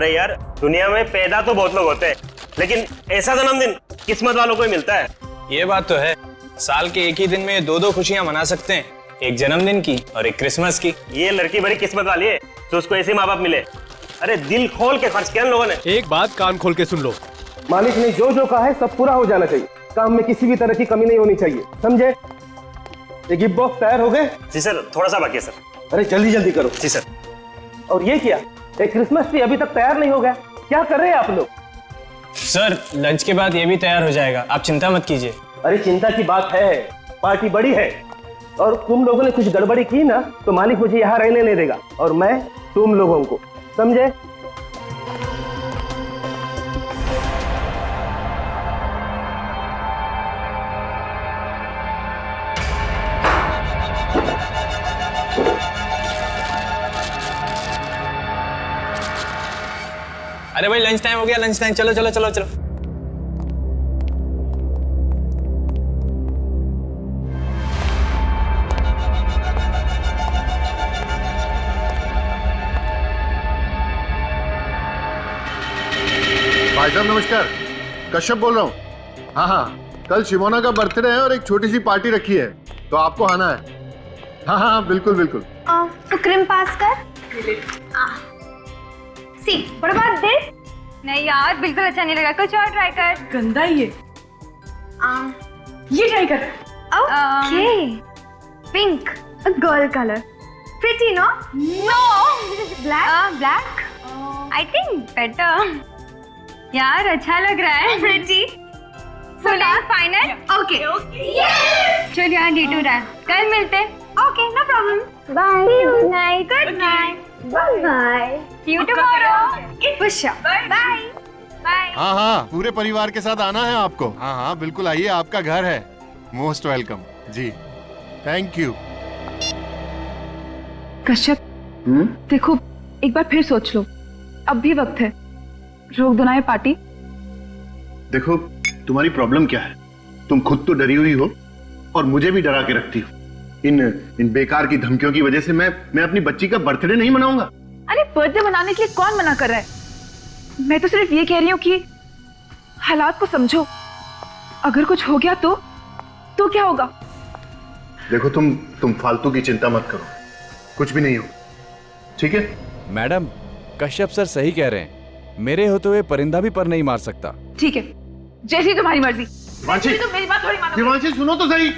अरे यार, दुनिया में पैदा तो बहुत लोग होते हैं, लेकिन ऐसा जन्मदिन किस्मत वालों को ही मिलता है। ये बात तो है, साल के एक ही दिन में दो खुशियां मना सकते हैं, एक जन्मदिन की और एक क्रिसमस की। ये लड़की बड़ी किस्मत वाली है तो उसको ऐसे माँ बाप मिले। अरे दिल खोल के खर्च किया इन लोगों ने। एक बात कान खोल के सुन लो, मालिक ने जो कहा है सब पूरा हो जाना चाहिए। काम में किसी भी तरह की कमी नहीं होनी चाहिए, समझे? ये गिफ्ट बॉक्स तैयार हो गए? जी सर, थोड़ा सा बाकी है सर। अरे जल्दी जल्दी करो। जी सर। और ये क्या, एक क्रिसमस ट्री अभी तक तैयार नहीं हो गया? क्या कर रहे हैं आप लोग? सर लंच के बाद ये भी तैयार हो जाएगा, आप चिंता मत कीजिए। अरे चिंता की बात है, पार्टी बड़ी है और तुम लोगों ने कुछ गड़बड़ी की ना तो मालिक मुझे यहाँ रहने नहीं देगा और मैं तुम लोगों को, समझे? अरे भाई लंच टाइम हो गया, लंच टाइम, चलो चलो चलो चलो। भाई साहब नमस्कार, कश्यप बोल रहा हूँ। हाँ हाँ, कल शिमोना का बर्थडे है और एक छोटी सी पार्टी रखी है, तो आपको आना है। हाँ हाँ बिल्कुल बिल्कुल। तो क्रीम पास कर। सी, व्हाट अबाउट दिस? नहीं यार, बिल्कुल अच्छा नहीं लगा, कुछ और ट्राई कर। गंदा ही है। ये ट्राई कर। Okay, pink, a girl color. Pretty, no? No. Black? Black. I think better. यार अच्छा लग रहा है। Pretty. So now final? Okay. चल यार D2 रहा है, कल मिलते। Okay, no problem. Bye. See you. Good night. Good night. Bye bye. See you tomorrow. For sure. Bye. Bye. हाँ हाँ, पूरे परिवार के साथ आना है आपको। हाँ हाँ बिल्कुल आइए, आपका घर है। मोस्ट वेलकम जी, थैंक यू। कश्यप, देखो एक बार फिर सोच लो, अब भी वक्त है, रोक दो ना ये पार्टी। देखो तुम्हारी प्रॉब्लम क्या है, तुम खुद तो डरी हुई हो और मुझे भी डरा के रखती हो। इन बेकार की धमकियों की वजह से मैं अपनी बच्ची का बर्थडे नहीं मनाऊंगा। अरे बर्थडे मनाने के लिए कौन मना कर रहा है? मैं तो सिर्फ ये कह रही हूँ कि हालात को समझो, अगर कुछ हो गया तो क्या होगा? देखो तुम फालतू की चिंता मत करो, कुछ भी नहीं हो, ठीक है? मैडम कश्यप सर सही कह रहे हैं, मेरे होते हुए परिंदा भी पर नहीं मार सकता। ठीक है, जैसी तुम्हारी मर्जी। दिवांशी, तुम मेरी बात थोड़ी मानो। दिवांशी सुनो तो सही।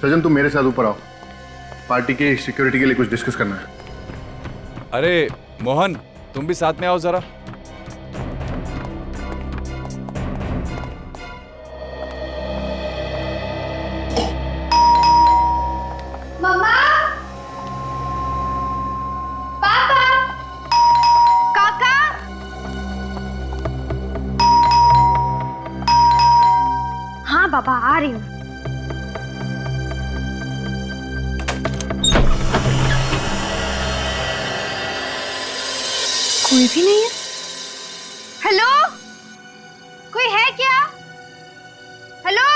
सजन तुम मेरे साथ ऊपर आओ, पार्टी की सिक्योरिटी के लिए कुछ डिस्कस करना है। अरे मोहन तुम भी साथ में आओ जरा। मम्मा, पापा, काका। हाँ पापा, आ रही हूँ। कोई भी नहीं है। हेलो, कोई है क्या? हेलो।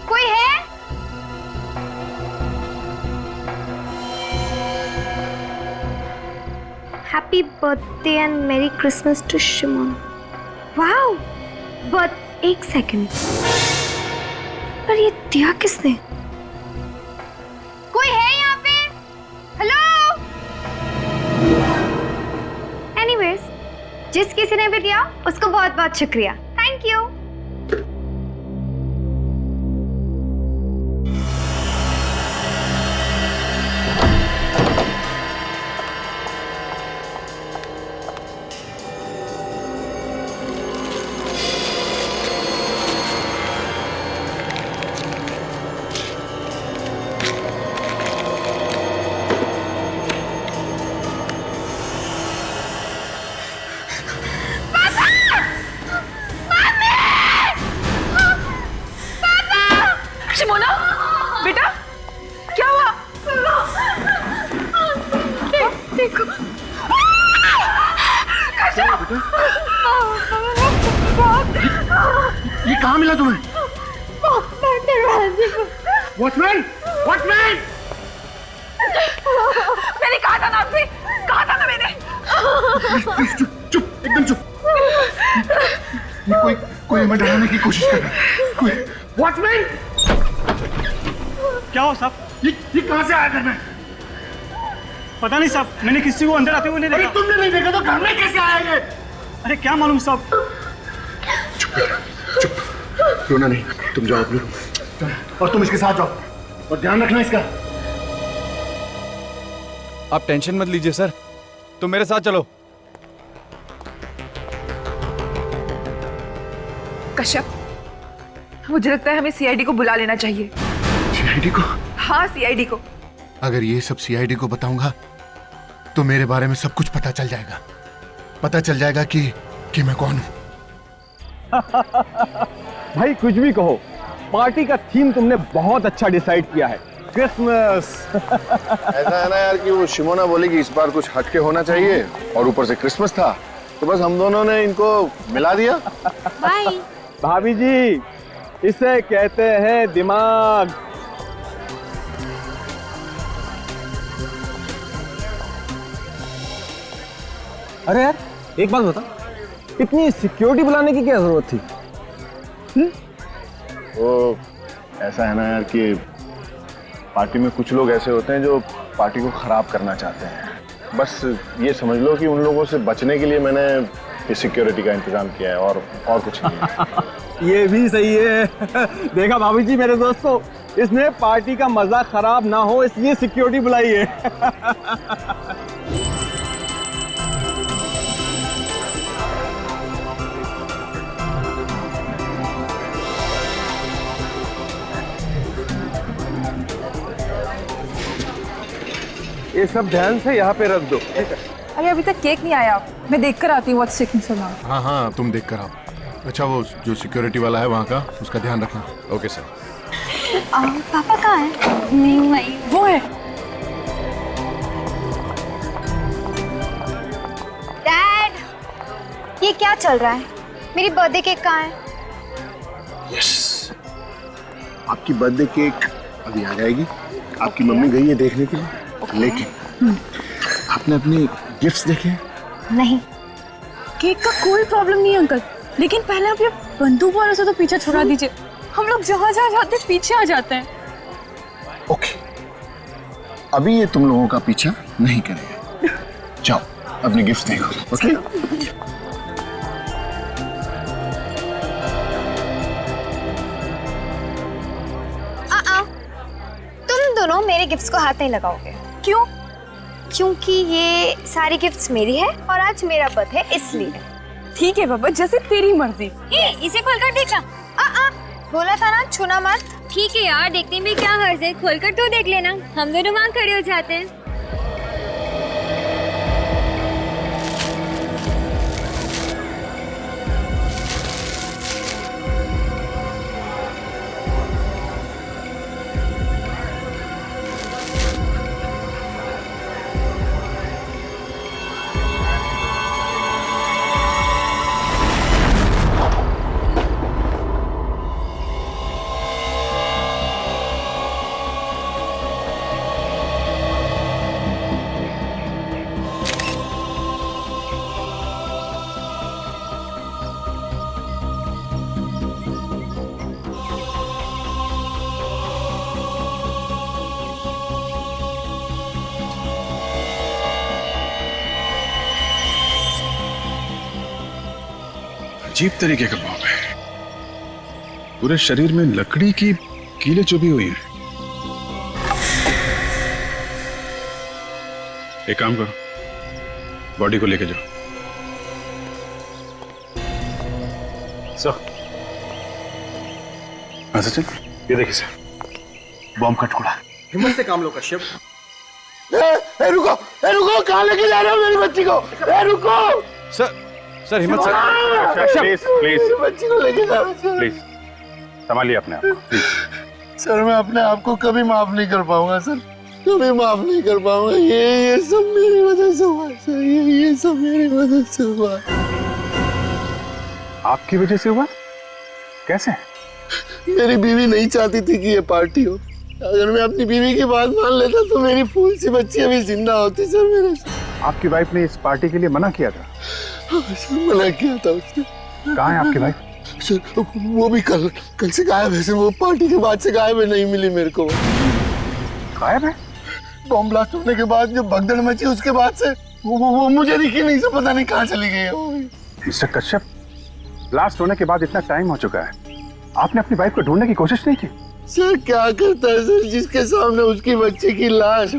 कोई है? Happy birthday and merry Christmas to Shimona. Wow, but एक सेकंड, पर ये दिया किसने? कोई है यहाँ पे? हेलो। एनीवेज, जिस किसी ने भी दिया उसको बहुत बहुत शुक्रिया, थैंक यू। शिमोना, बेटा क्या हुआ? देखो। ये कहाँ मिला तुम्हें? वॉचमैन! वॉचमैन! मैंने कहा था ना आपसे, कहा था ना मैंने। प्लीज चुप चुप एकदम चुप। ये कोई हमें डराने की कोशिश कर रहा है। कोई वॉचमैन! क्या हो साहब? ये कहाँ से आया घर में? पता नहीं साहब, मैंने किसी को अंदर आते हुए नहीं अरे देखा। तुमने नहीं देखा तो घर में कैसे आया ये? अरे क्या मालूम साहब। चुप रोना नहीं, तुम जाओ अपने रूम और तुम इसके साथ जाओ और ध्यान रखना इसका। आप टेंशन मत लीजिए सर, तुम मेरे साथ चलो। कश्यप, मुझे लगता है हमें सीआईडी को बुला लेना चाहिए। सीआईडी को? हाँ, सीआईडी को। अगर ये सब सीआईडी को बताऊंगा तो मेरे बारे में सब कुछ पता चल जाएगा। पता चल जाएगा कि मैं कौन हूं। भाई कुछ भी कहो, पार्टी का थीम तुमने बहुत अच्छा डिसाइड किया है, क्रिसमस। ऐसा है ना यार कि वो शिमोना बोली कि इस बार कुछ हटके होना चाहिए और ऊपर से क्रिसमस था तो बस हम दोनों ने इनको मिला दिया। बाय। भाभी जी, इसे कहते हैं दिमाग। अरे यार एक बात बता, इतनी सिक्योरिटी बुलाने की क्या जरूरत थी? वो ऐसा है ना यार कि पार्टी में कुछ लोग ऐसे होते हैं जो पार्टी को खराब करना चाहते हैं। बस ये समझ लो कि उन लोगों से बचने के लिए मैंने ये सिक्योरिटी का इंतजाम किया है और कुछ नहीं है। ये भी सही है। देखा भाभी जी मेरे दोस्तों, इसने पार्टी का मजा खराब ना हो इसलिए सिक्योरिटी बुलाई है। ये सब ध्यान से यहाँ पे रख दो। अरे अभी तक केक नहीं आया, मैं देख कर आती हूँ व्हाट्स टेकिंग सो लॉन्ग। हाँ तुम देख कर आओ। अच्छा वो जो सिक्योरिटी वाला है वहाँ का, उसका ध्यान रखना। Okay sir. पापा कहाँ है? नहीं भाई, वो है। डैड, ये क्या चल रहा है? मेरी बर्थडे केक कहाँ है? यस, आपकी बर्थडे केक अभी आ जाएगी। आपकी मम्मी गई है देखने के लिए। लेकिन आपने अपने गिफ्ट्स देखे? नहीं। केक का कोई प्रॉब्लम नहीं है अंकल, लेकिन पहले आप ये बंदूक वालों से तो पीछे छुड़ा दीजिए। हम लोग जहाँ जहाँ जाते पीछे आ जाते हैं। ओके, अभी ये तुम लोगों का पीछा नहीं करेगा। जाओ अपने गिफ्ट देखो। ओके तुम दोनों मेरे गिफ्ट्स को हाथ नहीं लगाओगे। क्यों? क्योंकि ये सारी गिफ्ट्स मेरी है और आज मेरा बर्थडे है इसलिए। ठीक है बाबा, जैसे तेरी मर्जी। इसे खोलकर देखना। बोला था ना छूना मत। ठीक है यार, देखने में क्या हर्ज है, खोलकर तो देख लेना। हम दोनों वहाँ खड़े हो जाते हैं। अजीब तरीके का बॉम्ब है, पूरे शरीर में लकड़ी की कीलें चुभी हुई हैं। एक काम करो, बॉडी को लेके जाओ। सचिन, ये देखिए सर, बॉम्ब का टुकड़ा। हिम्मत से काम लो कश्यप। रुको कहाँ लेके जा रहे हो मेरी बच्ची को? रुको सर हिम्मत से। प्लीज मेरी बच्ची को लेके जा रहे हो। प्लीज संभालिए अपने आप को प्लीज। सर मैं अपने आप को कभी माफ नहीं कर पाऊंगा सर, कभी माफ नहीं कर पाऊंगा। ये सब मेरी वजह से हुआ सर, ये सब मेरी वजह से हुआ। आपकी वजह से हुआ? कैसे? मेरी बीवी नहीं चाहती थी कि ये पार्टी हो। अगर मैं अपनी बीवी की बात मान लेता तो मेरी फूल सी बच्ची अभी जिंदा होती सर मेरे। आपकी वाइफ ने इस पार्टी के लिए मना किया था? सर मना किया था उसने। कहाँ है आपकी वाइफ? सर वो भी कल से गायब है सर। वो पार्टी के बाद से गायब है, नहीं मिली मेरे को। गायब है? बॉम्ब ब्लास्ट होने के बाद जो भगदड़ मची उसके बाद से वो मुझे दिखी नहीं सर। पता नहीं कहाँ चली गई है वो। मिस्टर कश्यप, ब्लास्ट होने के बाद इतना टाइम हो चुका है, आपने अपनी वाइफ को ढूंढने की कोशिश नहीं की? सर क्या करता है सर, जिसके सामने उसकी बच्ची की लाश,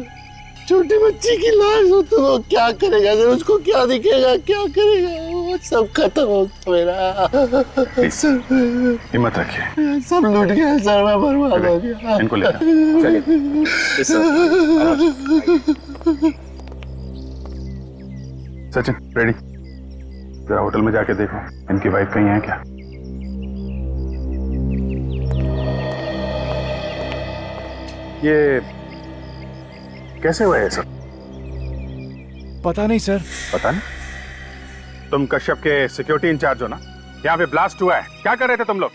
छोटी बच्ची की लाश हो तो वो क्या करेगा सर? उसको क्या दिखेगा, क्या करेगा? वो सब खत्म हो मेरा। सर हिम्मत रखिए। सब लूट गया सर, मैं बर्बाद हो गया। इनको ले सचिन, रेडी? जरा होटल में जाके देखो इनकी वाइफ कहीं है क्या। ये कैसे हुआ है सब? पता नहीं सर। पता नहीं? तुम कश्यप के सिक्योरिटी इंचार्ज हो ना? यहाँ पे ब्लास्ट हुआ है, क्या कर रहे थे तुम लोग?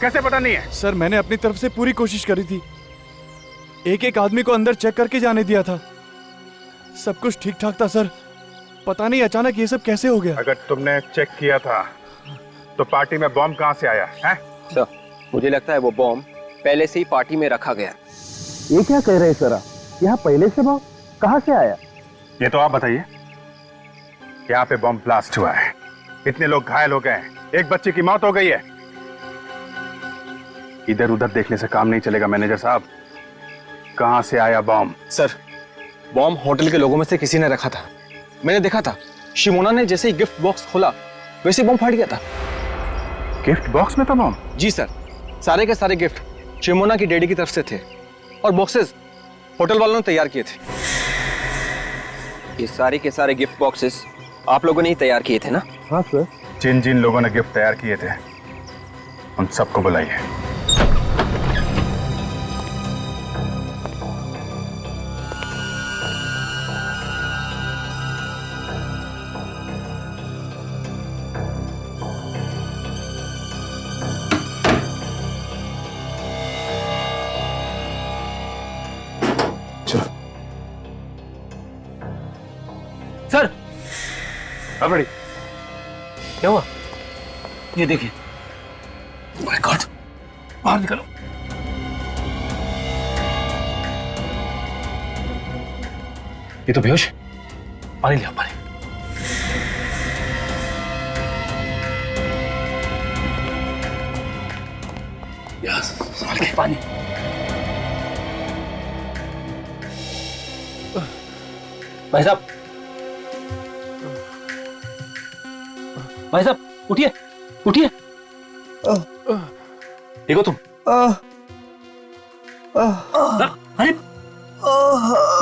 कैसे पता नहीं है? सर मैंने अपनी तरफ से पूरी कोशिश करी थी, एक एक आदमी को अंदर चेक करके जाने दिया था, सब कुछ ठीक ठाक था सर। पता नहीं अचानक ये सब कैसे हो गया। अगर तुमने चेक किया था तो पार्टी में बॉम्ब कहाँ से आया है? सर मुझे लगता है वो बॉम्ब पहले से ही पार्टी में रखा गया। ये क्या कह रहे हैं सर आप? यहाँ पहले से बॉम्ब कहाँ से आया? ये तो आप बताइए। यहाँ पे बॉम्ब ब्लास्ट हुआ है, इतने लोग घायल हो गए, एक बच्चे की मौत हो गई है। इधर उधर देखने से काम नहीं चलेगा मैनेजर साहब। कहाँ से आया बॉम्ब? सर बॉम्ब होटल के लोगों में से किसी ने रखा था, मैंने देखा था। शिमोना ने जैसे ही गिफ्ट बॉक्स खोला वैसे बॉम्ब फट गया था। गिफ्ट बॉक्स में था बॉम्ब? जी सर, सारे के सारे गिफ्ट शिमोना की डैडी की तरफ से थे और बॉक्सेस होटल वालों ने तैयार किए थे। ये सारे के सारे गिफ्ट बॉक्सेस आप लोगों ने ही तैयार किए थे ना? हाँ सर। जिन जिन लोगों ने गिफ्ट तैयार किए थे उन सबको बुलाइए। सर अब रेडी? क्या हुआ? ये देखिए। माय गॉड, बाहर निकलो। ये तो बेहोश है। पानी लिया, पानी। यस, संभाल के पानी। भाई साहब, भाई साहब उठिए, उठिए। देखो तुम। अरे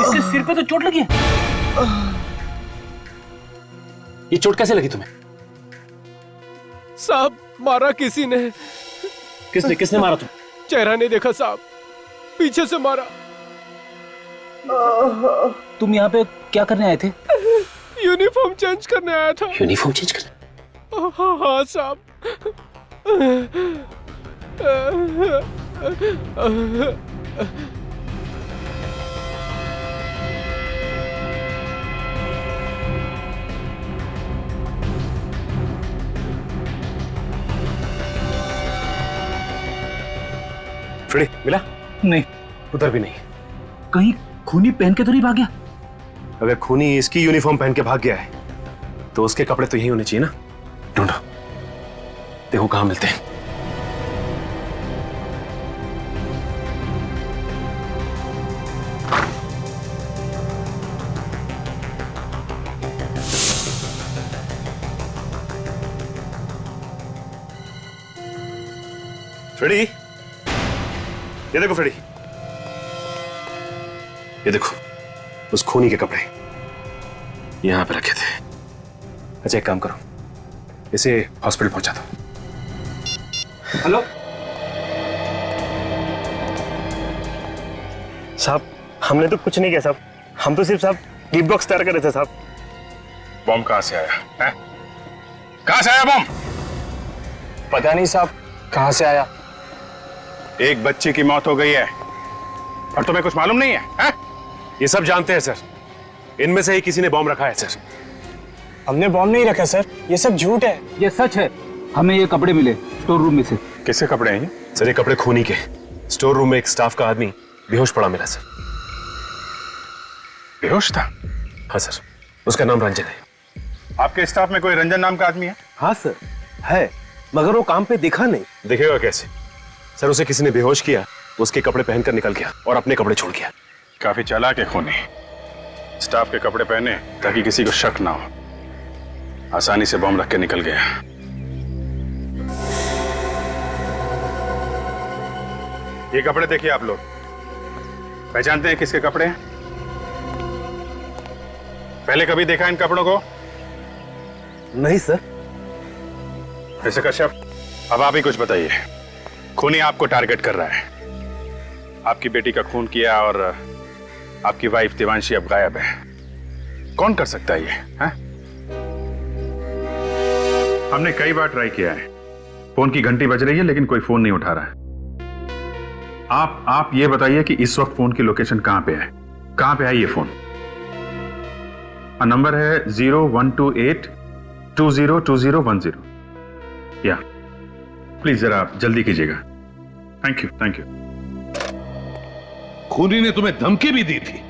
इसके सिर पे तो चोट लगी है। ये चोट कैसे लगी तुम्हें? साहब मारा किसी ने। किसने मारा तुम? चेहरा नहीं देखा साहब, पीछे से मारा। तुम यहाँ पे क्या करने आए थे? यूनिफॉर्म चेंज करने आया था। यूनिफॉर्म चेंज करने? हाँ साहब। फ्रेडी मिला? नहीं, उधर भी नहीं। कहीं खूनी पहन के तो नहीं भाग गया? अगर खूनी इसकी यूनिफॉर्म पहन के भाग गया है तो उसके कपड़े तो यही होने चाहिए ना। ढूंढो, देखो कहां मिलते हैं। फ्रेडी, ये देखो फ्रेडी, ये देखो उस खूनी के कपड़े यहां पे रखे थे। अच्छा एक काम करो, इसे हॉस्पिटल पहुंचा दो। हेलो साहब, हमने तो कुछ नहीं किया साहब, हम तो सिर्फ साहब गिफ्ट बॉक्स तैयार कर रहे थे साहब। बॉम्ब कहां से आया है? कहां से आया बॉम्ब? पता नहीं साहब कहां से आया। एक बच्चे की मौत हो गई है और तुम्हें कुछ मालूम नहीं है, है? ये सब जानते हैं सर, इनमें से ही किसी ने बॉम्ब रखा है सर। हमने बॉम्ब नहीं रखा सर, ये सब झूठ है। ये सच है। हमें ये कपड़े मिले स्टोर रूम में से। किसके कपड़े हैं ये? सर ये कपड़े खूनी के। स्टोर रूम में एक स्टाफ का आदमी बेहोश पड़ा मिला सर। बेहोश था? हाँ सर, उसका नाम रंजन है। आपके स्टाफ में कोई रंजन नाम का आदमी है? हाँ सर है, मगर वो काम पे दिखा नहीं। दिखेगा कैसे सर? उसे किसी ने बेहोश किया, उसके कपड़े पहनकर निकल गया और अपने कपड़े छोड़ गया। काफी चालाक है खूनी। स्टाफ के कपड़े पहने ताकि किसी को शक ना हो, आसानी से बॉम्ब रख के निकल गया। ये कपड़े देखिए आप लोग, पहचानते हैं किसके कपड़े हैं? पहले कभी देखा इन कपड़ों को? नहीं सर। मिस्टर कश्यप, अब आप ही कुछ बताइए। खूनी आपको टारगेट कर रहा है, आपकी बेटी का खून किया और आपकी वाइफ देवांशी अब गायब है। कौन कर सकता है ये, है? हमने कई बार ट्राई किया है, फोन की घंटी बज रही है लेकिन कोई फोन नहीं उठा रहा है। आप ये बताइए कि इस वक्त फोन की लोकेशन कहां पे है? कहां पे है ये फोन? नंबर है 0128202010। या प्लीज जरा आप जल्दी कीजिएगा। Thank you, thank you. खूनी ने तुम्हें धमकी भी दी थी,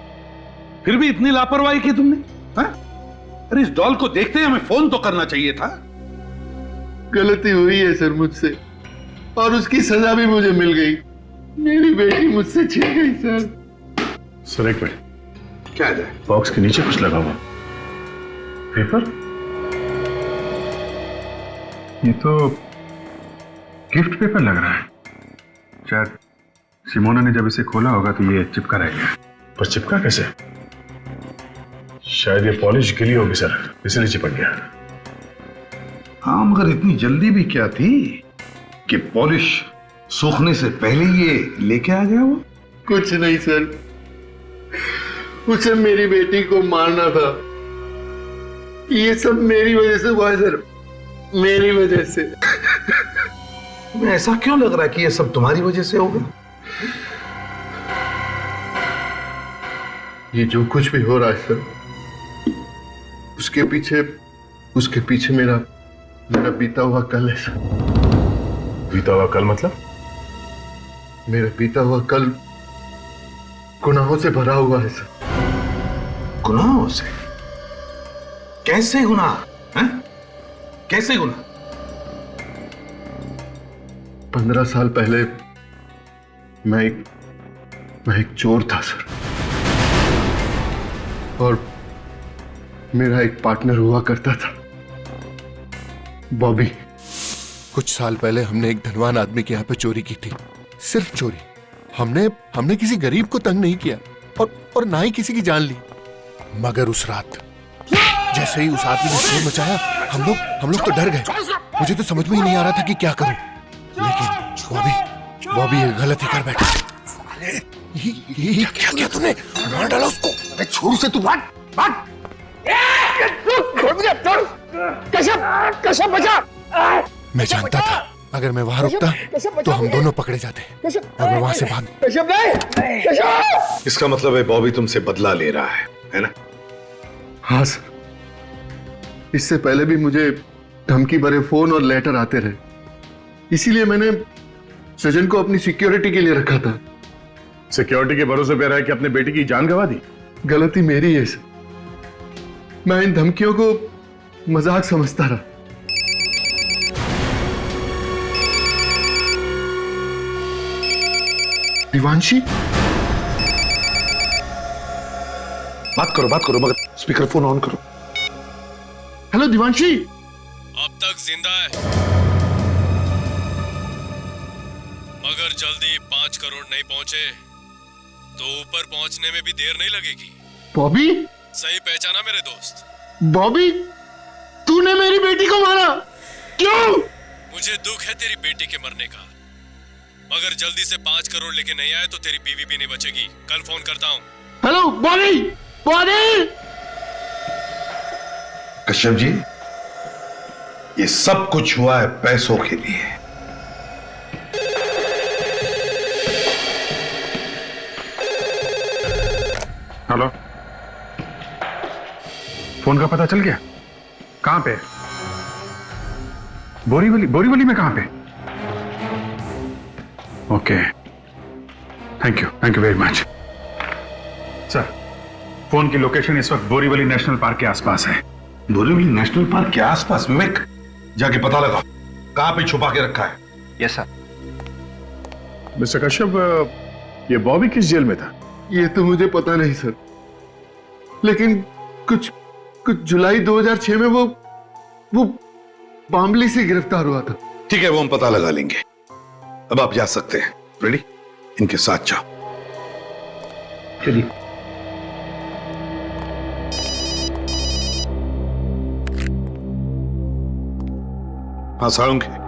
फिर भी इतनी लापरवाही की तुमने, हाँ? अरे इस डॉल को देखते ही हमें फोन तो करना चाहिए था। गलती हुई है सर मुझसे, और उसकी सजा भी मुझे मिल गई। मेरी बेटी मुझसे छिन गई सर। सर एक मिनट, क्या है? बॉक्स के नीचे कुछ लगा हुआ पेपर? ये तो गिफ्ट पेपर लग रहा है। शायद सिमोना ने जब इसे खोला होगा तो ये चिपका रहेगा। पर चिपका कैसे? शायद ये पॉलिश गिली होगी सर, इसलिए चिपक गया। हाँ, मगर इतनी जल्दी भी क्या थी कि पॉलिश सूखने से पहले ये लेके आ गया वो? कुछ नहीं सर, उसे मेरी बेटी को मारना था। ये सब मेरी वजह से हुआ है सर, मेरी वजह से। तुम्हें ऐसा क्यों लग रहा है कि ये सब तुम्हारी वजह से होगा? ये जो कुछ भी हो रहा है सर, उसके पीछे मेरा बीता हुआ कल है सर। बीता हुआ कल मतलब? मेरा बीता हुआ कल गुनाहों से भरा हुआ है सर। गुनाहों से? कैसे गुनाह? कैसे गुनाह? 15 साल पहले मैं एक चोर था सर, और मेरा एक पार्टनर हुआ करता था, बॉबी। कुछ साल पहले हमने एक धनवान आदमी के यहाँ पे चोरी की थी, सिर्फ चोरी। हमने किसी गरीब को तंग नहीं किया और ना ही किसी की जान ली। मगर उस रात जैसे ही उस आदमी ने शोर मचाया, हम लोग तो डर गए। मुझे तो समझ में ही नहीं आ रहा था कि क्या करूं। लेकिन बॉबी ये गलती कर बैठा। ये क्या किया तूने? मार डाला उसको। अरे छोड़ उसे, तू भाग। कैसे बचा? मैं जानता था अगर मैं वहां रुकता तो हम दोनों पकड़े जाते, और मैं वहां से भाग। इसका मतलब है बॉबी तुमसे बदला ले रहा है ना? हाँ सर, इससे पहले भी मुझे धमकी भरे फोन और लेटर आते रहे, इसीलिए मैंने सजन को अपनी सिक्योरिटी के लिए रखा था। सिक्योरिटी के भरोसे पे रहा है कि अपने बेटी की जान गंवा दी? गलती मेरी है सर, मैं इन धमकियों को मजाक समझता रहा। दिवांशी, बात करो, मगर स्पीकर फोन ऑन करो। हेलो दिवांशी। अब तक जिंदा है, मगर जल्दी 5 करोड़ नहीं पहुंचे तो ऊपर पहुंचने में भी देर नहीं लगेगी। बॉबी? सही पहचाना मेरे दोस्त? बॉबी, तूने मेरी बेटी को मारा, क्यों? मुझे दुख है तेरी बेटी के मरने का, मगर जल्दी से 5 करोड़ लेके नहीं आए तो तेरी बीवी भी नहीं बचेगी। कल फोन करता हूं। हेलो बॉबी। कश्यप जी, ये सब कुछ हुआ है पैसों के लिए। हेलो, फोन का पता चल गया? कहां पे? बोरीवली में कहां पे? Okay, thank you very much. Sir, phone की लोकेशन इस वक्त बोरीवली नेशनल पार्क के आसपास है। बोरीवली नेशनल पार्क के आसपास? विवेक, जाके पता लगा कहां पे छुपा के रखा है। Yes sir. मिस्टर कश्यप, ये बॉबी किस जेल में था? ये तो मुझे पता नहीं सर, लेकिन कुछ जुलाई 2006 में वो बामली से गिरफ्तार हुआ था। ठीक है, वो हम पता लगा लेंगे। अब आप जा सकते हैं। रेडी? इनके साथ जाओ। चलिए। हाँ साळुंखे,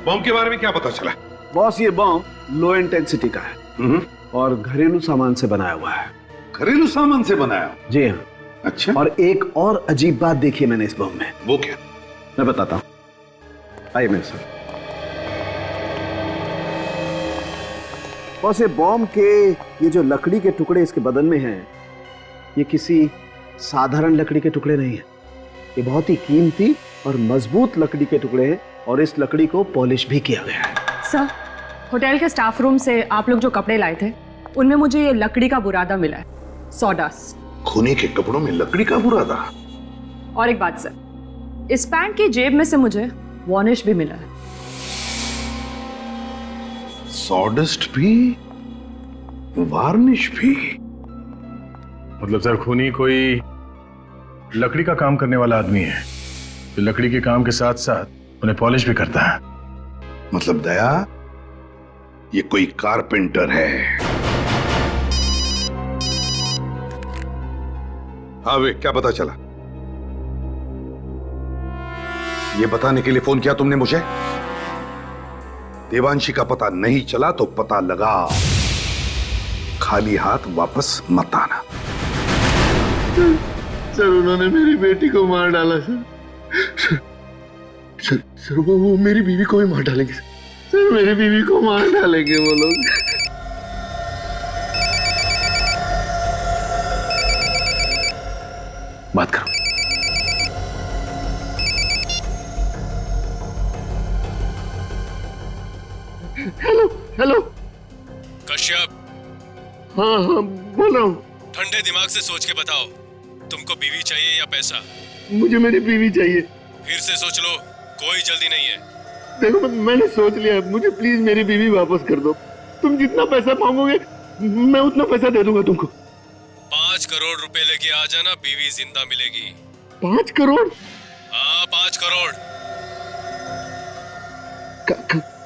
बम के बारे में क्या पता चला? बॉस, ये बम लो इंटेंसिटी का है और घरेलू सामान से बनाया हुआ है। घरेलू सामान से बनाया? जी हाँ। अच्छा। और एक और अजीब बात देखी मैंने इस बम में। वो क्या? मैं बताता हूँ, आइए मेरे साथ। बॉस, ये बम के ये जो लकड़ी के टुकड़े इसके बदन में हैं, ये किसी साधारण लकड़ी के टुकड़े नहीं है। ये बहुत ही कीमती और मजबूत लकड़ी के टुकड़े हैं और इस लकड़ी को पॉलिश भी किया गया है। सर, होटल के स्टाफ रूम से आप लोग जो कपड़े लाए थे उनमें मुझे ये लकड़ी का बुरादा मिला है, सॉडस्ट। खूनी के कपड़ों में लकड़ी का बुरादा? और एक बात सर, इस पैंट की जेब में से मुझे वार्निश भी मिला है। सॉडस्ट भी, वार्निश भी? मतलब सर, खूनी कोई लकड़ी का काम करने वाला आदमी है जो लकड़ी के काम के साथ साथ उन्हें पॉलिश भी करता है। मतलब दया, ये कोई कारपेंटर है। हाँ वे, क्या पता चला? ये बताने के लिए फोन किया तुमने मुझे? देवांशी का पता नहीं चला तो पता लगा, खाली हाथ वापस मत आना। सर, उन्होंने मेरी बेटी को मार डाला सर। सर, वो मेरी बीवी को भी मार डालेंगे सर। मेरी बीवी को मार डालेंगे वो लोग। बात करो। हेलो। कश्यप। हाँ, बोल रहा हूँ। ठंडे दिमाग से सोच के बताओ, तुमको बीवी चाहिए या पैसा? मुझे मेरी बीवी चाहिए। फिर से सोच लो, कोई जल्दी नहीं है। देखो, मैंने सोच लिया, मुझे प्लीज मेरी बीवी वापस कर दो। तुम जितना पैसा मांगोगे मैं उतना पैसा दे दूंगा तुमको। 5 करोड़ रुपए लेके आ जाना, बीवी जिंदा मिलेगी। 5 करोड़? हाँ, 5 करोड़।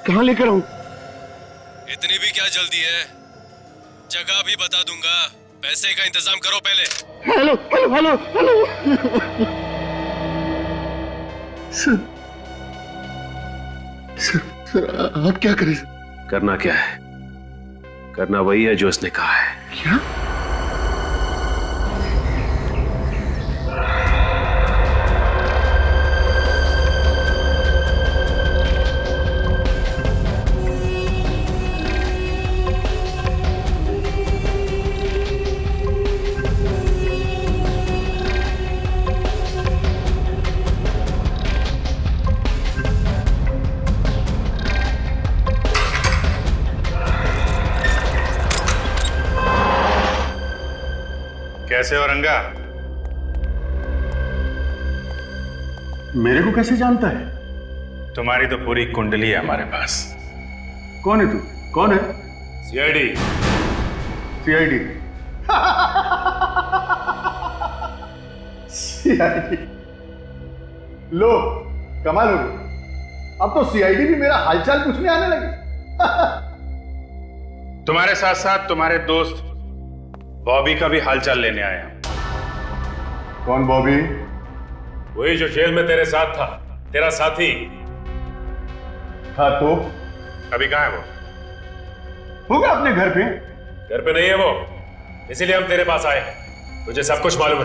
कहाँ लेकर आऊं? इतनी भी क्या जल्दी है? जगह भी बता दूंगा, पैसे का इंतजाम करो पहले। Hello hello hello hello. Sir, आप क्या करें? करना क्या है? करना वही है जो उसने कहा है। क्या? कैसे हो रंगा? मेरे को कैसे जानता है? तुम्हारी तो पूरी कुंडली है हमारे पास। कौन है तू? कौन है? सीआईडी। सीआईडी। सीआईडी, लो कमाल हो गई। अब तो सीआईडी भी मेरा हालचाल पूछने आने लगी। तुम्हारे साथ साथ तुम्हारे दोस्त बॉबी का भी हालचाल लेने आया। कौन बॉबी? वही जो जेल में तेरे साथ था, तेरा साथी। हाँ तो अभी कहाँ है वो? होगा अपने घर पे। घर पे नहीं है वो, इसीलिए हम तेरे पास आए हैं। तुझे सब कुछ मालूम है,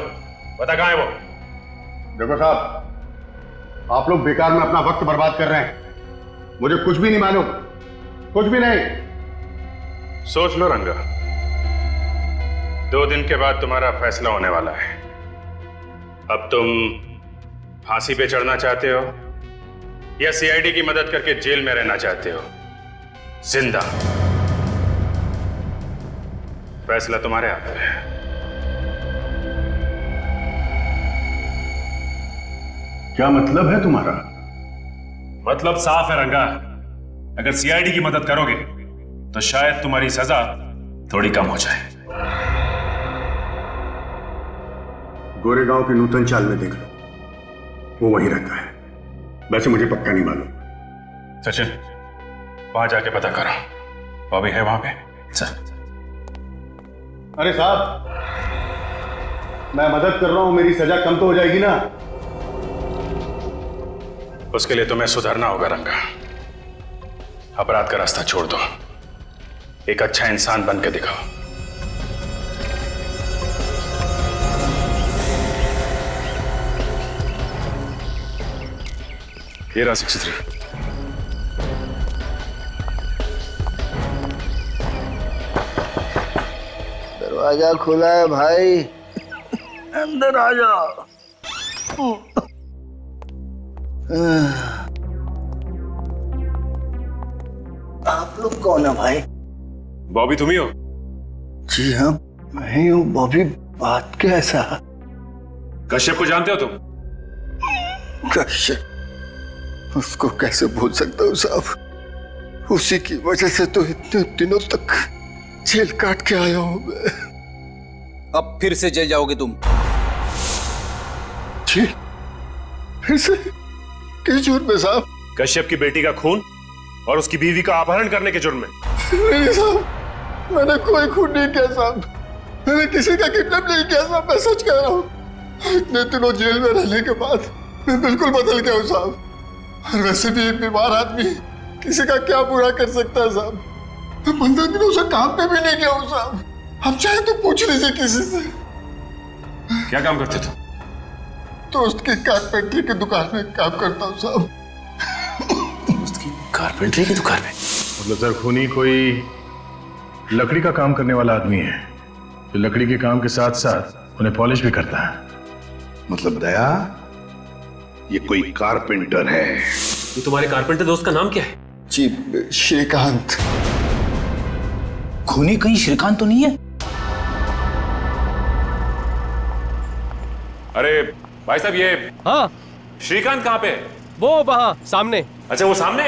बता कहाँ है वो? देखो साहब, आप लोग बेकार में अपना वक्त बर्बाद कर रहे हैं। मुझे कुछ भी नहीं मालूम, कुछ भी नहीं। सोच लो रंगा, 2 दिन के बाद तुम्हारा फैसला होने वाला है। अब तुम फांसी पे चढ़ना चाहते हो या सीआईडी की मदद करके जेल में रहना चाहते हो जिंदा? फैसला तुम्हारे हाथ में है। क्या मतलब है तुम्हारा? मतलब साफ है रंगा, अगर सीआईडी की मदद करोगे तो शायद तुम्हारी सजा थोड़ी कम हो जाए। गोरेगांव की नूतन चाल में देख लो, वो वहीं रहता है। वैसे मुझे पक्का नहीं मालूम। सचिन, वहां जाके पता करो, बॉबी है वहां पे? चल। अरे साहब, मैं मदद कर रहा हूं, मेरी सजा कम तो हो जाएगी ना। उसके लिए तुम्हें सुधरना होगा रंगा। अपराध का रास्ता छोड़ दो, एक अच्छा इंसान बन के दिखाओ। ये रहा 63। दरवाजा खुला है भाई, अंदर आ जाओ। आप लोग कौन है भाई? बॉबी तुम ही हो? जी हाँ, मैं ही हूँ। बॉबी, बात कैसा? कश्यप को जानते हो तुम? कश्यप? उसको कैसे भूल सकता हूँ साहब, उसी की वजह से तो इतने दिनों तक जेल काट के आया हूँ मैं। अब फिर से जेल जाओगे तुम? जी, फिर से? किस जुर्म में साहब? कश्यप की बेटी का खून और उसकी बीवी का अपहरण करने के जुर्म में। नहीं साहब, मैंने कोई खून नहीं किया साहब, मैंने किसी का किडनैप नहीं किया साहब, मैं सच कह रहा हूँ। इतने दिनों जेल में रहने के बाद मैं बिल्कुल बदल गया हूँ साहब। और वैसे भी एक बीमार आदमी किसी का क्या बुरा कर सकता है साहब। मैं 15 दिनों से काम पे भी नहीं गया हूँ साहब। अब चाहे तो पूछ लीजिए किसी से। क्या काम करते तुम? दोस्त की कारपेंटरी की दुकान में काम करता हूँ साहब। दोस्त की कारपेंटरी की दुकान में? मतलब सर, खूनी कोई लकड़ी का काम करने वाला आदमी है जो लकड़ी के काम के साथ साथ उन्हें पॉलिश भी करता है। मतलब दया, ये कोई कारपेंटर है। ये तुम्हारे कारपेंटर दोस्त का नाम क्या है? जी, श्रीकांत। खूनी कहीं श्रीकांत तो नहीं है? अरे भाई साहब, ये हाँ, श्रीकांत कहाँ पे है? वो वहां सामने। अच्छा, वो सामने?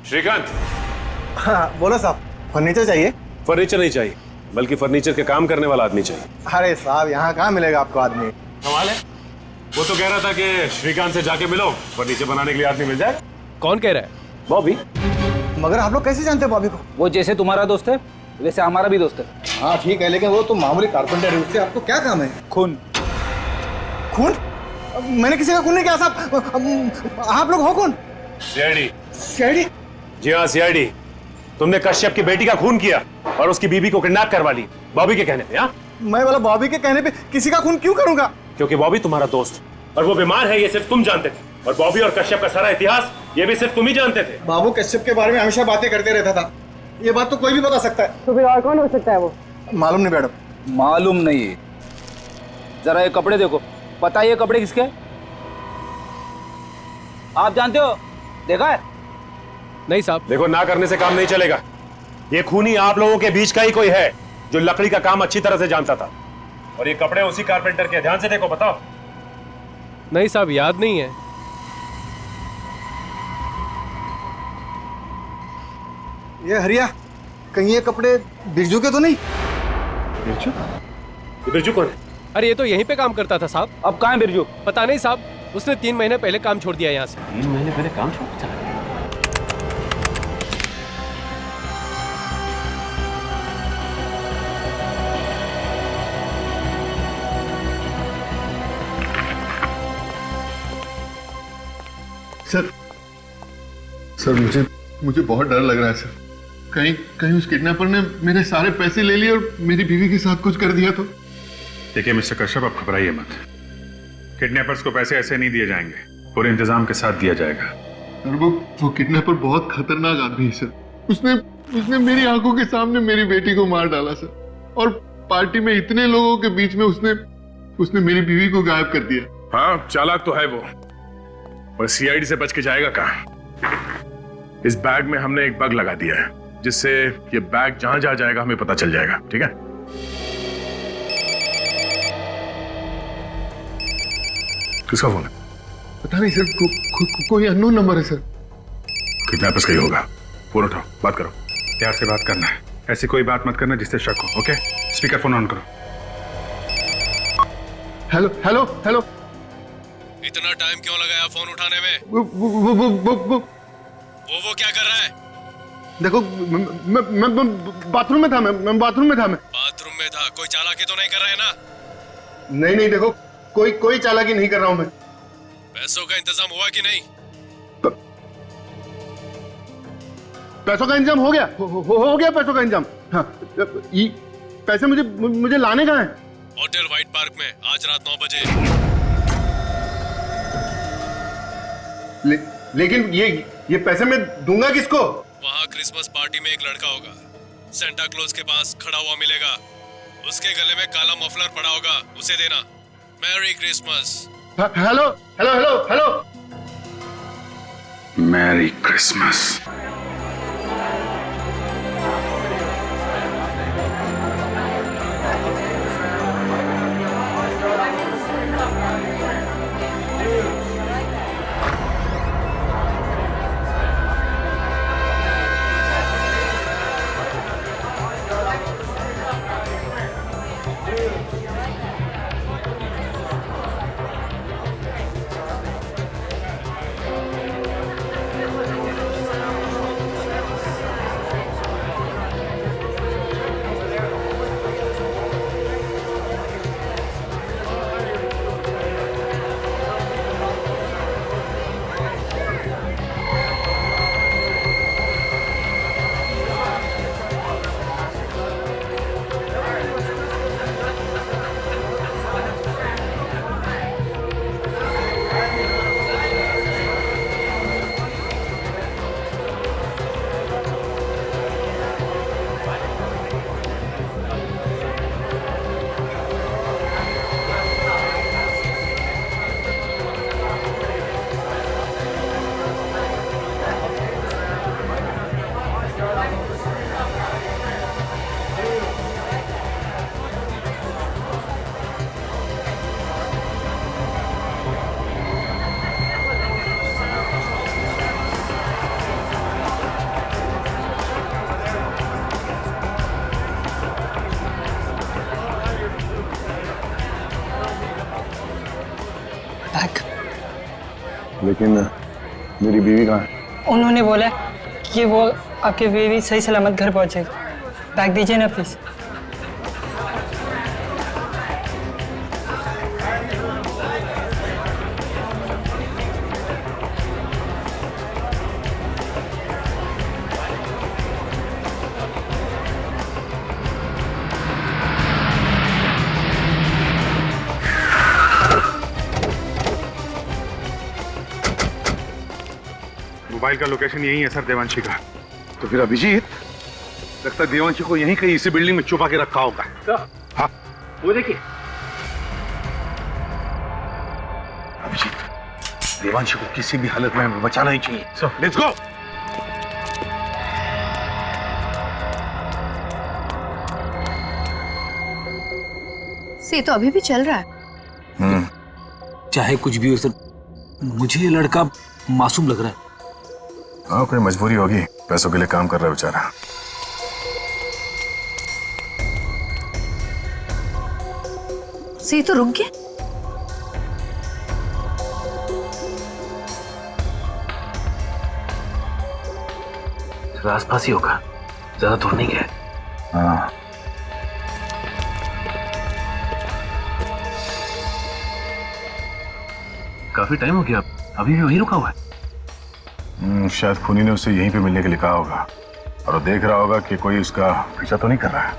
श्रीकांत। हाँ बोलो साहब, फर्नीचर चाहिए? फर्नीचर नहीं चाहिए, बल्कि फर्नीचर के काम करने वाला आदमी चाहिए। अरे साहब, यहाँ कहाँ मिलेगा आपको आदमी? सवाल है, वो तो कह रहा था कि श्रीकांत से जाके मिलो, फर्नीचर बनाने के लिए आदमी मिल जाए। कौन कह रहा है? बॉबी। मगर आप लोग कैसे जानते हैं बॉबी को? वो जैसे तुम्हारा दोस्त है वैसे हमारा भी दोस्त है। हाँ ठीक है, लेकिन वो तो मामूली कारपेंटर है, उससे आपको क्या काम है? खून। खून? मैंने किसी का खून नहीं किया साहब। आप लोग हो कौन? सीआईडी। सीआईडी? जी हाँ, सीआईडी। तुमने कश्यप की बेटी का खून किया और उसकी बीवी को किडनैप करवा ली बॉबी के कहने पे। हाँ, मैं बोला बॉबी के कहने पे किसी का खून क्यों करूंगा? क्योंकि बॉबी तुम्हारा दोस्त और वो बीमार है, ये सिर्फ तुम जानते थे। और बॉबी और कश्यप का सारा इतिहास ये भी सिर्फ तुम ही जानते थे। बाबू कश्यप के बारे में हमेशा बातें करते रहता था, ये बात तो कोई भी बता सकता है। तो फिर और कौन हो सकता है वो? मालूम नहीं मैडम। मालूम नहीं? जरा ये कपड़े देखो, पता है ये कपड़े किसके? आप जानते हो? देखा है? नहीं साहब। देखो, ना करने से काम नहीं चलेगा। ये खूनी आप लोगों के बीच का ही कोई है जो लकड़ी का काम अच्छी तरह से जानता था। और ये कपड़े उसी कारपेंटर के, ध्यान से देखो, बताओ। नहीं साहब, याद नहीं है। ये हरिया, कहीं ये कपड़े बिरजू के तो नहीं? बिरजू? बिरजू कौन है? अरे ये तो यहीं पे काम करता था साहब। अब कहाँ है बिरजू? पता नहीं साहब, उसने 3 महीने पहले काम छोड़ दिया यहाँ से। 3 महीने पहले काम छोड़ चला गया? सर मुझे बहुत डर लग रहा है सर। कहीं उस किडनैपर ने मेरे सारे पैसे ले लिए और मेरी बीवी के साथ कुछ कर दिया तो। देखिए मिस्टर कश्यप, आप घबराइए मत। किडनैपर्स को पैसे ऐसे नहीं दिए जाएंगे, पूरे इंतजाम के साथ दिया जाएगा। और वो किडनैपर बहुत खतरनाक आदमी है सर। उसने मेरी आंखों के सामने मेरी बेटी को मार डाला सर, और पार्टी में इतने लोगों के बीच में उसने मेरी बीवी को गायब कर दिया। हाँ, चालाक तो है वो, और सीआईडी से बच के जाएगा कहाँ? इस बैग में हमने एक बग लगा दिया है, जिससे ये बैग जहां जहां जाएगा हमें पता चल जाएगा। ठीक है? किसका फोन है? पता नहीं सर, कोई अननोन नंबर है सर। किडनैपर्स का ही होगा। फोन उठाओ, बात करो। प्यार से बात करना है, ऐसी कोई बात मत करना जिससे शक हो। ओके? स्पीकर फोन ऑन करो। Hello hello hello. इतना टाइम क्यों लगाया फोन उठाने में? वो क्या कर रहा है? देखो, मैं बाथरूम में था। मैं बाथरूम में था। बाथरूम में था? कोई चालाकी तो नहीं कर रहा है ना? नहीं, देखो, कोई चालाकी नहीं कर रहा हूं मैं। पैसों का इंतजाम हुआ कि नहीं? पैसों का इंतजाम हो गया। हो गया पैसों का इंतजाम। हाँ, पैसे मुझे लाने कहाँ हैं? होटल व्हाइट पार्क में आज रात 9 बजे। लेकिन ये पैसे मैं दूंगा किसको? वहाँ क्रिसमस पार्टी में एक लड़का होगा, सेंटा क्लॉज के पास खड़ा हुआ मिलेगा। उसके गले में काला मफलर पड़ा होगा, उसे देना। Merry Christmas. Hello hello hello hello. Merry Christmas. लेकिन मेरी बीवी कहाँ है? उन्होंने बोला कि वो आपकी बीवी सही सलामत घर पहुंचेगी। बैग दीजिए ना प्लीज। मोबाइल का लोकेशन यही है सर, देवांशी का। तो फिर अभिजीत, लगता है देवांशी को यहीं कहीं इसी बिल्डिंग में छुपा के रखा होगा। हाँ, वो देखिए। अभिजीत, देवांशी को किसी भी हालत में बचाना ही चाहिए। सर, लेट्स गो। से तो अभी भी चल रहा है। चाहे कुछ भी हो सर, मुझे ये लड़का मासूम लग रहा है। हाँ, कोई मजबूरी होगी, पैसों के लिए काम कर रहा है बेचारा। सी तो रुक गया। आसपास ही होगा, ज्यादा दूर नहीं गया। हाँ, काफी टाइम हो गया, अभी भी वहीं रुका हुआ है। शायद खूनी ने उसे यहीं पे मिलने के लिए कहा होगा और वो देख रहा होगा कि कोई उसका पीछा तो नहीं कर रहा है।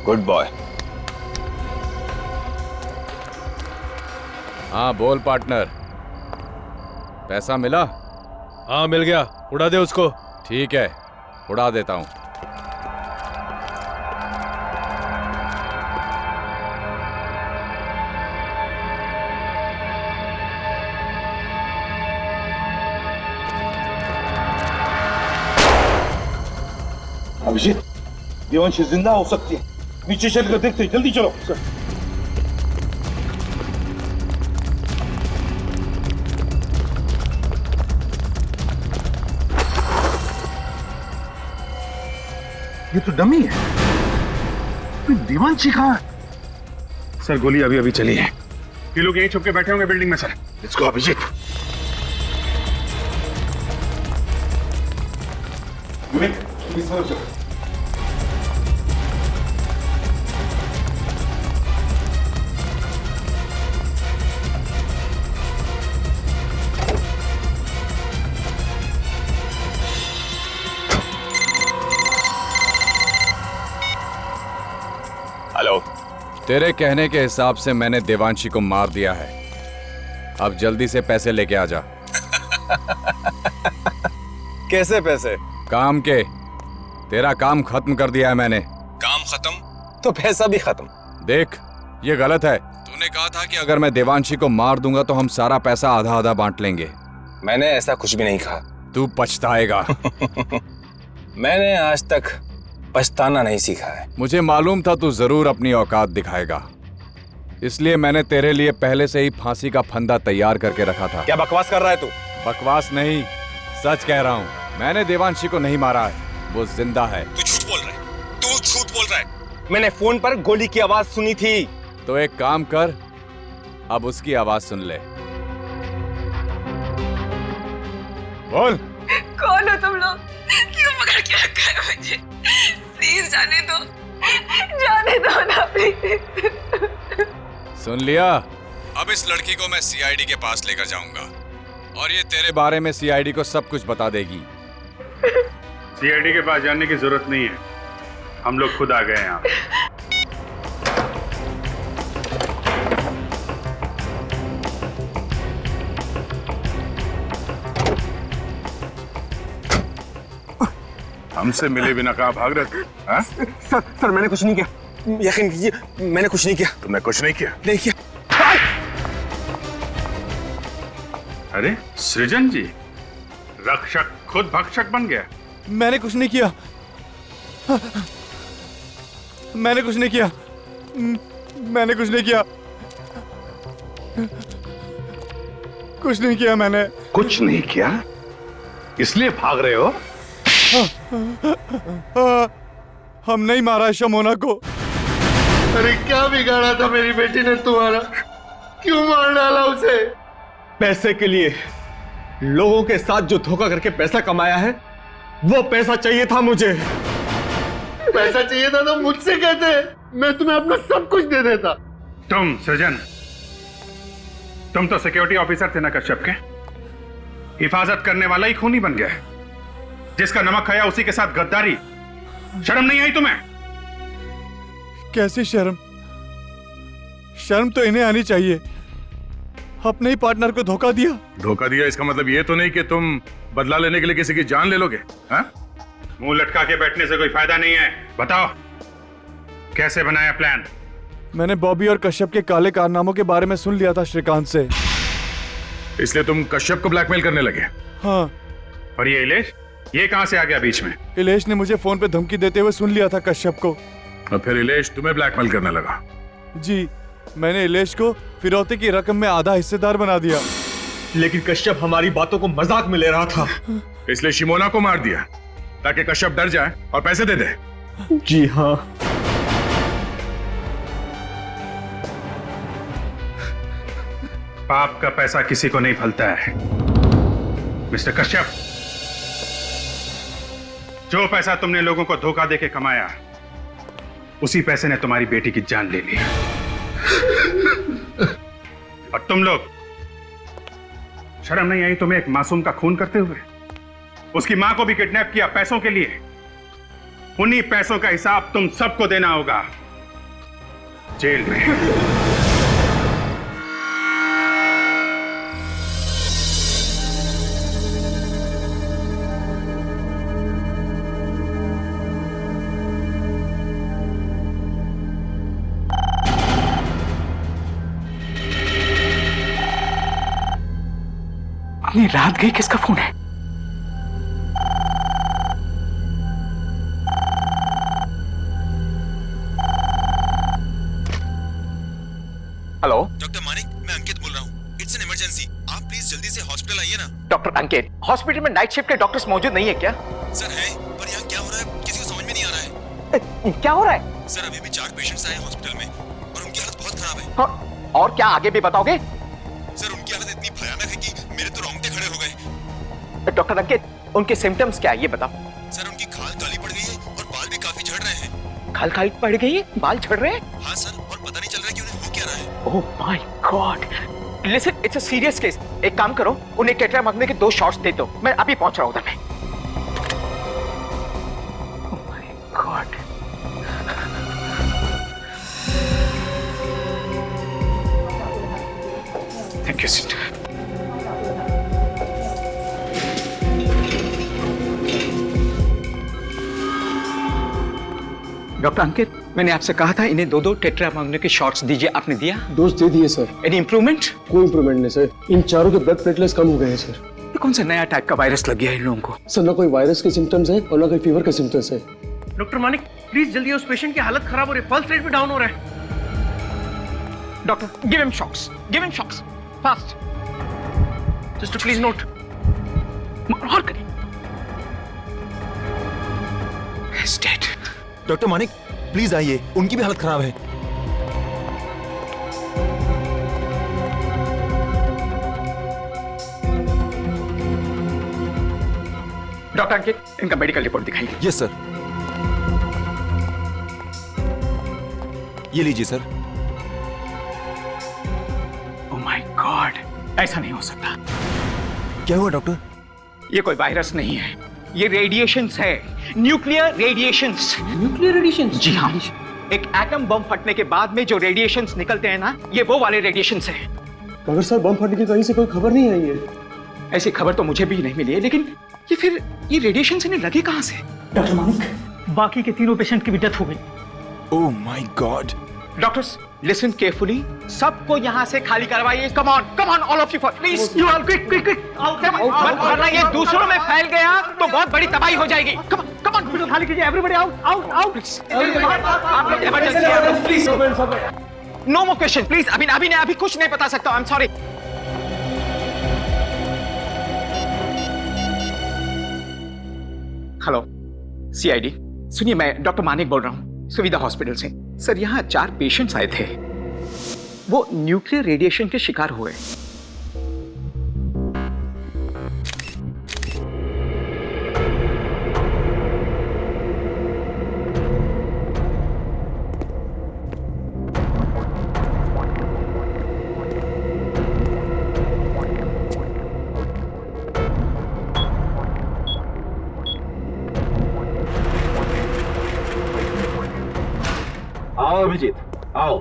Good boy. हाँ बोल पार्टनर, पैसा मिला? हाँ मिल गया, उड़ा दे उसको। ठीक है, उड़ा देता हूँ। अभिजीत, देवांशी जिंदा हो सकती है, नीचे चलकर देखते हैं, जल्दी चलो। ये तो डमी है। देवांशी कहाँ है? सर गोली अभी अभी चली है। ये लोग यहीं छुप के बैठे होंगे बिल्डिंग में sir. Let's go Abhijeet. Hello. तेरे कहने के हिसाब से मैंने देवांशी को मार दिया है। अब जल्दी से पैसे लेके आ जा। कैसे पैसे? काम के। तेरा काम खत्म कर दिया है मैंने। काम खत्म तो पैसा भी खत्म। देख, ये गलत है। तूने कहा था कि अगर मैं देवांशी को मार दूंगा तो हम सारा पैसा आधा आधा बांट लेंगे। मैंने ऐसा कुछ भी नहीं कहा। तू पछताएगा। मैंने आज तक पछताना नहीं सीखा है। मुझे मालूम था तू जरूर अपनी औकात दिखाएगा, इसलिए मैंने तेरे लिए पहले से ही फांसी का फंदा तैयार करके रखा था। क्या बकवास कर रहा है तू? बकवास नहीं, सच कह रहा हूँ। मैंने देवांशी को नहीं मारा है, वो जिंदा है। तू झूठ बोल रहा है। तू झूठ बोल रहा है। मैंने फोन पर गोली की आवाज सुनी थी। तो एक काम कर, अब उसकी आवाज सुन ले। बोल। कौन हो तुम लोग? क्यों पकड़ के रखा है मुझे? प्लीज जाने दो, जाने दो ना प्लीज। सुन लिया? अब इस लड़की को मैं सीआईडी के पास लेकर जाऊंगा और ये तेरे बारे में सीआईडी को सब कुछ बता देगी। सीआईडी के पास जाने की जरूरत नहीं है, हम लोग खुद आ गए यहाँ। हमसे मिले बिना कहाँ भाग रहे थे? हाँ? सर मैंने कुछ नहीं किया, यकीन कीजिए, मैंने कुछ नहीं किया। तुमने कुछ नहीं किया? नहीं किया। अरे सृजन जी, रक्षक खुद भक्षक बन गया। मैंने कुछ नहीं किया। मैंने कुछ नहीं किया। मैंने कुछ नहीं किया। कुछ नहीं किया मैंने। कुछ नहीं किया, इसलिए भाग रहे हो? हम नहीं मारा शमोना को। अरे क्या बिगाड़ा था मेरी बेटी ने तुम्हारा? क्यों मार डाला उसे? पैसे के लिए लोगों के साथ जो धोखा करके पैसा कमाया है, वो पैसा चाहिए था मुझे। पैसा चाहिए था तो मुझसे कहते, मैं तुम्हें अपना सब कुछ दे देता। तुम सृजन, तुम तो सिक्योरिटी ऑफिसर थे ना कश्यप के। हिफाजत करने वाला ही खूनी बन गया है। जिसका नमक खाया उसी के साथ गद्दारी। शर्म नहीं आई तुम्हें? कैसी शर्म? शर्म तो इन्हें आनी चाहिए। अपने ही पार्टनर को धोखा दिया। धोखा दिया इसका मतलब ये तो नहीं कि तुम बदला लेने के लिए किसी की जान ले लोगे। हाँ? मुंह लटका के बैठने से कोई फायदा नहीं है। बताओ कैसे बनाया प्लान? मैंने बॉबी और कश्यप के काले कारनामों के बारे में सुन लिया था श्रीकांत से। इसलिए तुम कश्यप को ब्लैकमेल करने लगे? हाँ। और ये इलेश, ये कहां से आ गया बीच में? इलेश ने मुझे फोन पे धमकी देते हुए सुन लिया था कश्यप को। और फिर इलेश तुम्हें ब्लैकमेल करने लगा? जी, मैंने इलेश को फिरौती की रकम में आधा हिस्सेदार बना दिया। लेकिन कश्यप हमारी बातों को मजाक में ले रहा था, इसलिए शिमोना को मार दिया ताकि कश्यप डर जाए और पैसे दे दे। जी हाँ। पाप का पैसा किसी को नहीं फलता है मिस्टर कश्यप। जो पैसा तुमने लोगों को धोखा देके कमाया, उसी पैसे ने तुम्हारी बेटी की जान ले ली। और तुम लोग, शर्म नहीं आई तुम्हें एक मासूम का खून करते हुए? उसकी मां को भी किडनैप किया पैसों के लिए। उन्हीं पैसों का हिसाब तुम सबको देना होगा जेल में। अपनी रात गई, किसका फोन है? हेलो डॉक्टर मानिक, मैं अंकित बोल रहा हूँ। इट्स एन इमरजेंसी, आप प्लीज जल्दी से हॉस्पिटल आइए ना। डॉक्टर अंकित, हॉस्पिटल में नाइट शिफ्ट के डॉक्टर्स मौजूद नहीं है क्या? सर है, पर यहाँ क्या हो रहा है किसी को समझ में नहीं आ रहा है। क्या हो रहा है? सर अभी भी 4 पेशेंट्स आए हॉस्पिटल में और उनकी हालत बहुत खराब है। हाँ, और क्या आगे भी बताओगे? सर उनकी हालत इतनी भयानक है कि मेरे तो रोंगटे खड़े हो गए। डॉक्टर अंकित, उनके सिम्टम्स क्या है ये बताओ। सर उनकी खाल काली पड़ गई है और बाल भी काफी झड़ रहे हैं। खाल काली पड़ गई है, बाल झड़ रहे हैं? हाँ सर, और पता नहीं चल रहा है कि उन्हें हो क्या रहा है। ओह my God, listen, it's a serious case. एक काम करो, उन्हें टेट्रामाग्ने के 2 शॉट्स दे दो। मैं अभी पहुंच रहा हूं उधर में। Oh my god. Thank you sister. Doctor Ankit, मैंने आपसे कहा था इन्हें 2-2 टेट्रामाग्ने के शॉट्स दीजिए, आपने दिया? डोज दे दिए सर। Any improvement? कोई इंप्रूवमेंट नहीं सर, इन चारों के ब्लड प्लेटलेट्स कम हो गए हैं सर। ये कौन सा नया टाइप का वायरस लग गया है इन लोगों को? सर ना कोई वायरस के सिम्टम्स है और ना कोई फीवर के सिम्टम्स है। डॉक्टर मानिक, प्लीज जल्दी, उस पेशेंट की हालत खराब हो रही है, पल्स रेट भी डाउन हो रहा है। Doctor, give him shocks, give him shocks, fast. Sister please note. और करिए। डेड। डॉक्टर मानिक प्लीज आइए, उनकी भी हालत खराब है। डॉक्टर अंकित, इनका मेडिकल रिपोर्ट दिखाइए। Yes sir. ये लीजिए सर। ओह माय गॉड, ऐसा नहीं हो सकता। क्या हुआ डॉक्टर? ये कोई वायरस नहीं है, ये रेडिएशंस है, न्यूक्लियर रेडिएशंस। Nuclear radiations? जी हाँ, एक एटम बम फटने के बाद में जो रेडिएशंस निकलते हैं ना, ये वो वाले रेडिएशंस हैं। मगर सर बम फटने की कहीं से कोई खबर नहीं आई है। ऐसी खबर तो मुझे भी नहीं मिली है, लेकिन ये रेडिएशंस इन्हें लगे कहां से? डॉक्टर मानिक, बाकी के 3 पेशेंट की भी डेथ हो गई। ओह my God. Doctors, listen carefully, सबको यहाँ से खाली करवाइए। Come on all of you, please you all, quick quick quick, वरना ये दूसरों में फैल गया तो बहुत बड़ी तबाही हो जाएगी। कम ऑन, खाली कीजिए, एवरीबॉडी आउट आउट आउट। आप लोग emergency please, no more question please. अभी कुछ नहीं बता सकता, I am sorry. Hello CID, सुनिए, मैं डॉक्टर मानिक बोल रहा हूँ, सुविधा हॉस्पिटल से। सर यहाँ 4 पेशेंट्स आए थे, वो न्यूक्लियर रेडिएशन के शिकार हुए। आओ अभिजीत, आओ।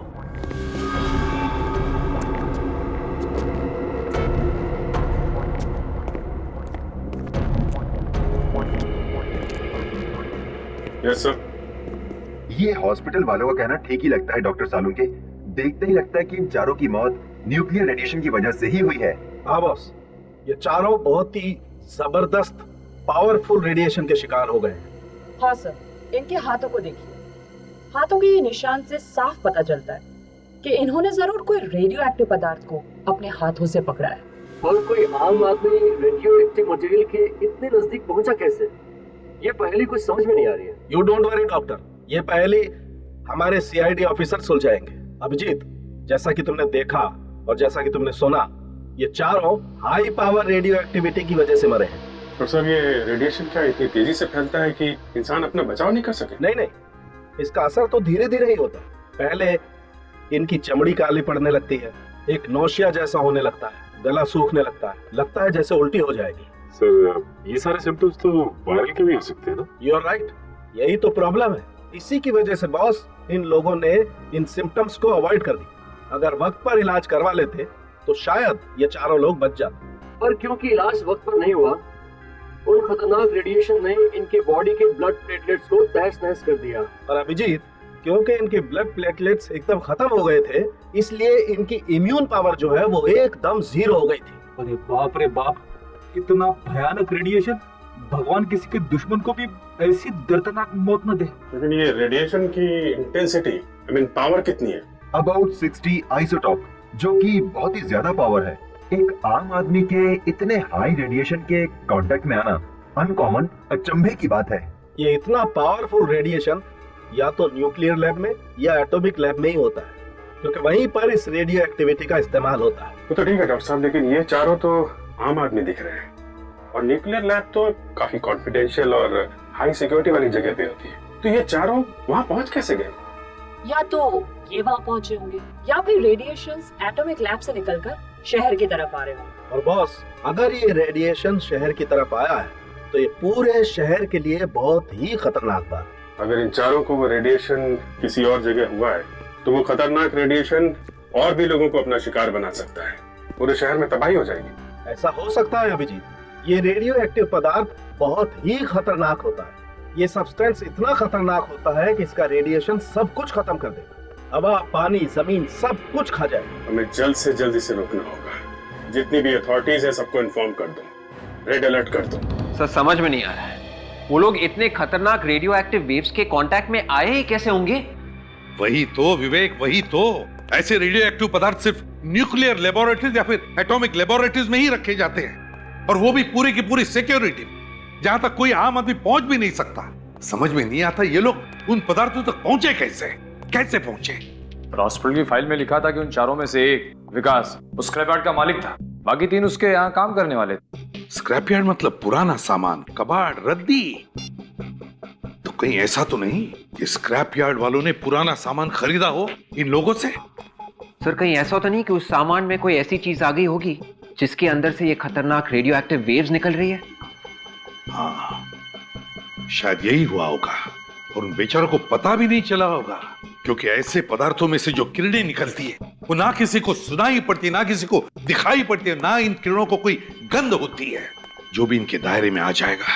Yes sir. ये हॉस्पिटल वालों का कहना ठीक ही लगता है डॉक्टर सालुंके। देखते ही लगता है कि इन चारों की मौत न्यूक्लियर रेडिएशन की वजह से ही हुई है। हाँ बॉस, ये चारों बहुत ही जबरदस्त पावरफुल रेडिएशन के शिकार हो गए हैं। हाँ सर, इनके हाथों को देखिए। हाथों के ये निशान से साफ पता चलता है कि इन्होंने जरूर कोई रेडियो एक्टिव पदार्थ को अपने हाथों से पकड़ा है। और कोई आम आदमी रेडियो एक्टिव मटेरियल के इतने नजदीक पहुंचा कैसे? ये पहली कुछ समझ में नहीं आ रही है। यू डोंट वरी डॉक्टर, ये पहले हमारे सीआईडी ऑफिसर सुलझाएंगे। अभिजीत, जैसा कि तुमने देखा और जैसा कि तुमने सुना, ये चारों हाई पावर रेडियो एक्टिविटी की वजह से मरे हैं। तो सर, ये रेडिएशन क्या इतनी तेजी से फैलता है कि इंसान अपना बचाव नहीं कर सके? नहीं, इसका असर तो धीरे धीरे ही होता है। पहले इनकी चमड़ी काली पड़ने लगती है, एक नौशिया जैसा होने लगता है, गला सूखने लगता है जैसे उल्टी हो जाएगी। सर, ये सारे सिम्टम्स तो वायरल के भी हो सकते हैं ना? यू आर राइट, यही तो प्रॉब्लम है। इसी की वजह से बॉस, इन लोगों ने इन सिम्टम्स को अवॉइड कर दी। अगर वक्त पर इलाज करवा लेते तो शायद ये चारों लोग बच जाते। पर क्योंकि इलाज वक्त पर नहीं हुआ, उन खतरनाक रेडिएशन ने इनके बॉडी के ब्लड प्लेटलेट्स को तहस नहस कर दिया। और अभिजीत, क्योंकि इनके ब्लड प्लेटलेट्स एकदम खत्म हो गए थे, इसलिए इनकी इम्यून पावर जो है वो एकदम जीरो हो गई थी। अरे बाप रे बाप, इतना भयानक रेडिएशन! भगवान किसी के दुश्मन को भी ऐसी दर्दनाक मौत न दे। लेकिन ये रेडिएशन की इंटेंसिटी, पावर कितनी है? अबाउट 60 आइसोटॉप, जो कि बहुत ही ज्यादा पावर है। एक आम आदमी के इतने हाई रेडिएशन के कांटेक्ट में आना अनकॉमन, अचंभे की बात है। ये इतना पावरफुल रेडिएशन या तो न्यूक्लियर लैब में या एटॉमिक लैब में ही होता है, क्योंकि वहीं पर इस रेडियो एक्टिविटी का इस्तेमाल होता है। तो ठीक है डॉक्टर साहब, लेकिन ये चारों तो आम आदमी दिख रहे हैं और न्यूक्लियर लैब तो काफी कॉन्फिडेंशियल और हाई सिक्योरिटी वाली जगह पे होती है। तो ये चारों वहाँ पहुँच कैसे गए? या तो ये वहाँ पहुँचे होंगे या फिर रेडिएशंस एटॉमिक लैब से निकलकर शहर की तरफ आ रहे होंगे। और बॉस, अगर ये रेडिएशन शहर की तरफ आया है तो ये पूरे शहर के लिए बहुत ही खतरनाक बात। अगर इन चारों को वो रेडिएशन किसी और जगह हुआ है तो वो खतरनाक रेडिएशन और भी लोगों को अपना शिकार बना सकता है, पूरे शहर में तबाही हो जाएगी। ऐसा हो सकता है अभिजीत, ये रेडियो एक्टिव पदार्थ बहुत ही खतरनाक होता है। ये सब्सटेंस इतना खतरनाक होता है कि इसका रेडिएशन सब कुछ खत्म कर देगा, हवा, पानी, जमीन सब कुछ खा जाए। हमें जल्द से जल्द इसे रोकना होगा। जितनी भी अथॉरिटीज है सबको इन्फॉर्म कर दो, रेड अलर्ट कर दो। सर, समझ में नहीं आ रहा है, वो लोग इतने खतरनाक रेडियो एक्टिव वेव्स के कांटेक्ट में आए ही कैसे होंगे? वही तो विवेक, वही तो। ऐसे रेडियो एक्टिव पदार्थ सिर्फ न्यूक्लियर लेबोरेटरीज या फिर एटॉमिक लेबोरेटरीज में ही रखे जाते हैं, और वो भी पूरी की पूरी सिक्योरिटी, जहां तक कोई आम आदमी पहुंच भी नहीं सकता। समझ में नहीं आता ये लोग उन पदार्थों तक पहुंचे कैसे पहुंचे। हॉस्पिटल की फाइल में लिखा था कि उन चारों में से एक, विकास, उस स्क्रैपयार्ड का मालिक था, बाकी तीन उसके यहाँ काम करने वाले थे। स्क्रैपयार्ड मतलब पुराना सामान, कबाड़, रद्दी? तो कहीं ऐसा तो नहीं कि स्क्रैपयार्ड वालों ने पुराना सामान खरीदा हो इन लोगों से? सर, कहीं ऐसा तो नहीं कि उस सामान में कोई ऐसी चीज आ गई होगी जिसके अंदर से ये खतरनाक रेडियो एक्टिव वेव्स निकल रही है? हाँ, शायद यही हुआ होगा, और उन बेचारों को पता भी नहीं चला होगा, क्योंकि ऐसे पदार्थों में से जो किरणें निकलती है वो ना किसी को सुनाई पड़ती, ना किसी को दिखाई पड़ती है, ना इन किरणों को कोई गंध होती है। जो भी इनके दायरे में आ जाएगा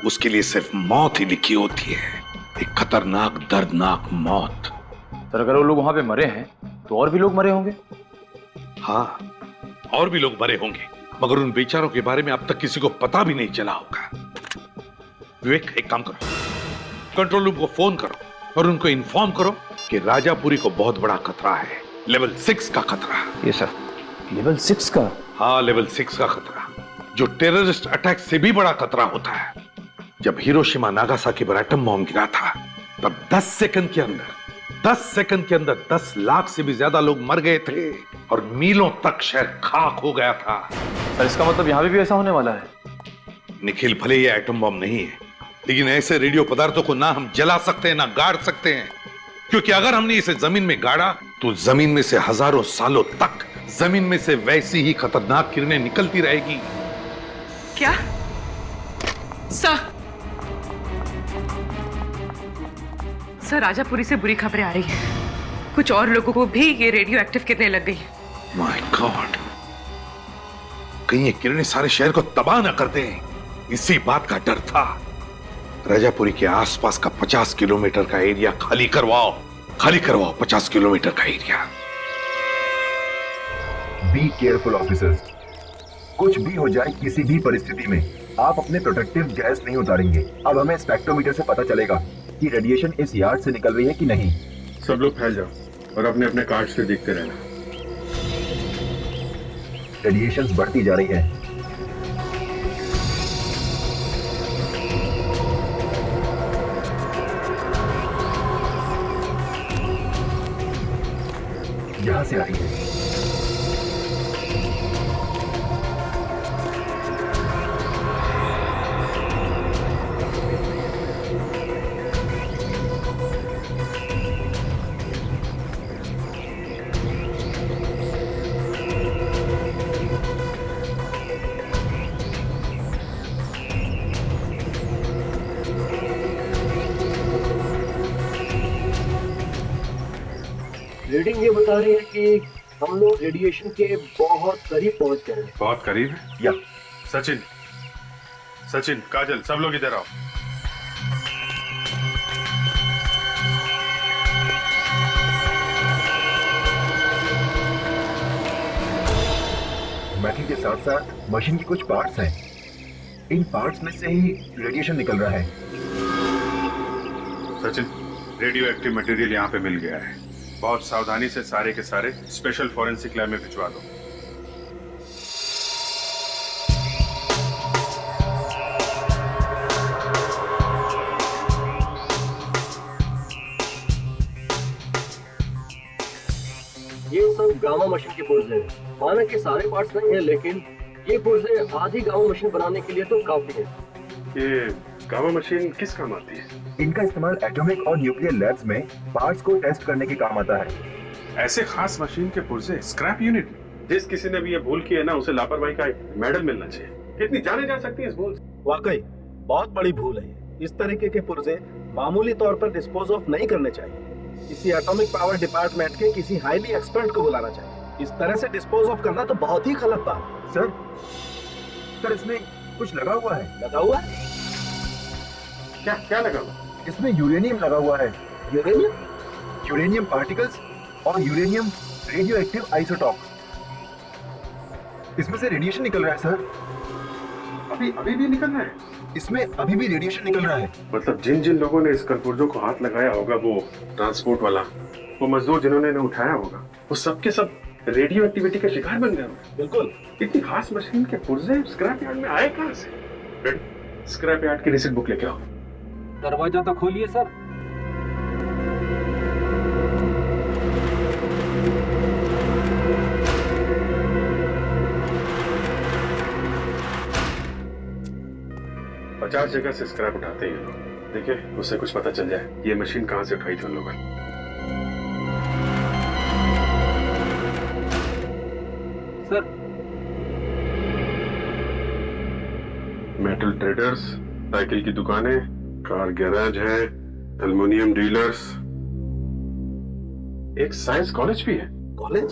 उसके लिए सिर्फ मौत ही लिखी होती है, एक खतरनाक दर्दनाक मौत। सर, अगर वो लोग वहां पे मरे हैं तो और भी लोग मरे होंगे? हाँ, और भी लोग मरे होंगे, मगर उन बेचारों के बारे में अब तक किसी को पता भी नहीं चला होगा। विवेक, एक काम करो, कंट्रोल रूम को फोन करो और उनको इन्फॉर्म करो कि राजापुरी को बहुत बड़ा खतरा है, लेवल 6 का खतरा। ये सर, लेवल 6 का? हाँ, लेवल 6 का खतरा, जो टेररिस्ट अटैक से भी बड़ा खतरा होता है। जब हिरोशिमा नागासाकी पर एटम बॉम्ब गिरा था तब 10 सेकंड के अंदर 10 लाख से भी ज्यादा लोग मर गए थे और मीलों तक शहर खाक हो गया था। सर, इसका मतलब यहां भी ऐसा होने वाला है? निखिल, भले ये एटम बॉम्ब नहीं है, लेकिन ऐसे रेडियो पदार्थों को ना हम जला सकते हैं ना गाड़ सकते हैं, क्योंकि अगर हमने इसे जमीन में गाड़ा तो जमीन में से हजारों सालों तक जमीन में से वैसी ही खतरनाक किरणें निकलती रहेगी। क्या? सर, राजापुरी से बुरी खबरें आ रही हैं। कुछ और लोगों को भी ये रेडियो एक्टिव किरणें लग गई। माय गॉड, कहीं ये किरणें सारे शहर को तबाह न कर दें, इसी बात का डर था। राजापुरी के आसपास का 50 किलोमीटर का एरिया खाली करवाओ, खाली करवाओ 50 किलोमीटर का एरिया। बी केयरफुल ऑफिसर्स, कुछ भी हो जाए किसी भी परिस्थिति में आप अपने प्रोटेक्टिव गैस नहीं उतारेंगे। अब हमें स्पेक्ट्रोमीटर से पता चलेगा कि रेडिएशन इस यार्ड से निकल रही है कि नहीं। सब लोग फैल जाओ और अपने अपने कार्ड से देखते रहना। रेडिएशन बढ़ती जा रही है। यहां से आ रही है। रीडिंग ये बता रही है कि हम लोग रेडिएशन के बहुत करीब पहुंच गए हैं। बहुत करीब है? या सचिन, सचिन, काजल, सब लोग इधर आओ। मेटल के साथ साथ मशीन के कुछ पार्ट्स हैं। इन पार्ट्स में से ही रेडिएशन निकल रहा है। सचिन, रेडियो एक्टिव मटेरियल यहाँ पे मिल गया है। बहुत सावधानी से सारे के सारे स्पेशल फॉरेंसिक लैब में भिजवा दो। ये सब गामा मशीन के पुर्जे हैं। माना कि सारे पार्ट्स नहीं है, लेकिन ये पुर्जे आधी गामा मशीन बनाने के लिए तो काफी है। ये गामा मशीन किस काम आती है? इनका इस्तेमाल एटॉमिक और न्यूक्लियर लैब्स में पार्ट्स को टेस्ट करने के काम आता है। ऐसे खास मशीन के पुर्जे स्क्रैप यूनिट। जिस किसी ने भी ये भूल की है ना, उसे लापरवाही का मेडल मिलना चाहिए। कितनी जाने जा सकती है इस भूल से? वाकई बहुत बड़ी भूल है। इस तरीके के पुर्जे मामूली तौर पर डिस्पोज ऑफ नहीं करने चाहिए। किसी एटॉमिक पावर डिपार्टमेंट के किसी हाईली एक्सपर्ट को बुलाना चाहिए। इस तरह से डिस्पोज ऑफ करना तो बहुत ही गलत बात। सर इसमें कुछ लगा हुआ है। लगा हुआ है? क्या क्या लगा हुआ? इसमें यूरेनियम लगा हुआ है। यूरेनियम? यूरेनियम पार्टिकल्स और यूरेनियम रेडियो एक्टिव आइसोटॉप। इसमें से रेडिएशन निकल रहा है सर। अभी भी निकल रहा है? इसमें अभी भी रेडिएशन निकल रहा है। मतलब जिन जिन लोगों ने इस कलपुर्जों को हाथ लगाया होगा, वो ट्रांसपोर्ट वाला, वो मजदूर जिन्होंने इन्हें उठाया होगा, वो सबके सब रेडियो एक्टिविटी का शिकार बन गए होंगे। बिल्कुल। इतनी खास मशीन के पुर्जे स्क्रैप यार्ड में आए कहां से? स्क्रैप यार्ड की रिसीट बुक लेके आओ। दरवाजा तो खोलिए सर। पचास जगह से स्क्रैप उठाते हैं लोग। देखिए, उससे कुछ पता चल जाए ये मशीन कहां से उठाई थी उन लोगों ने। सर, मेटल ट्रेडर्स, साइकिल की दुकानें, कार गैराज है, एल्युमिनियम डीलर्स, एक साइंस कॉलेज भी है। कॉलेज?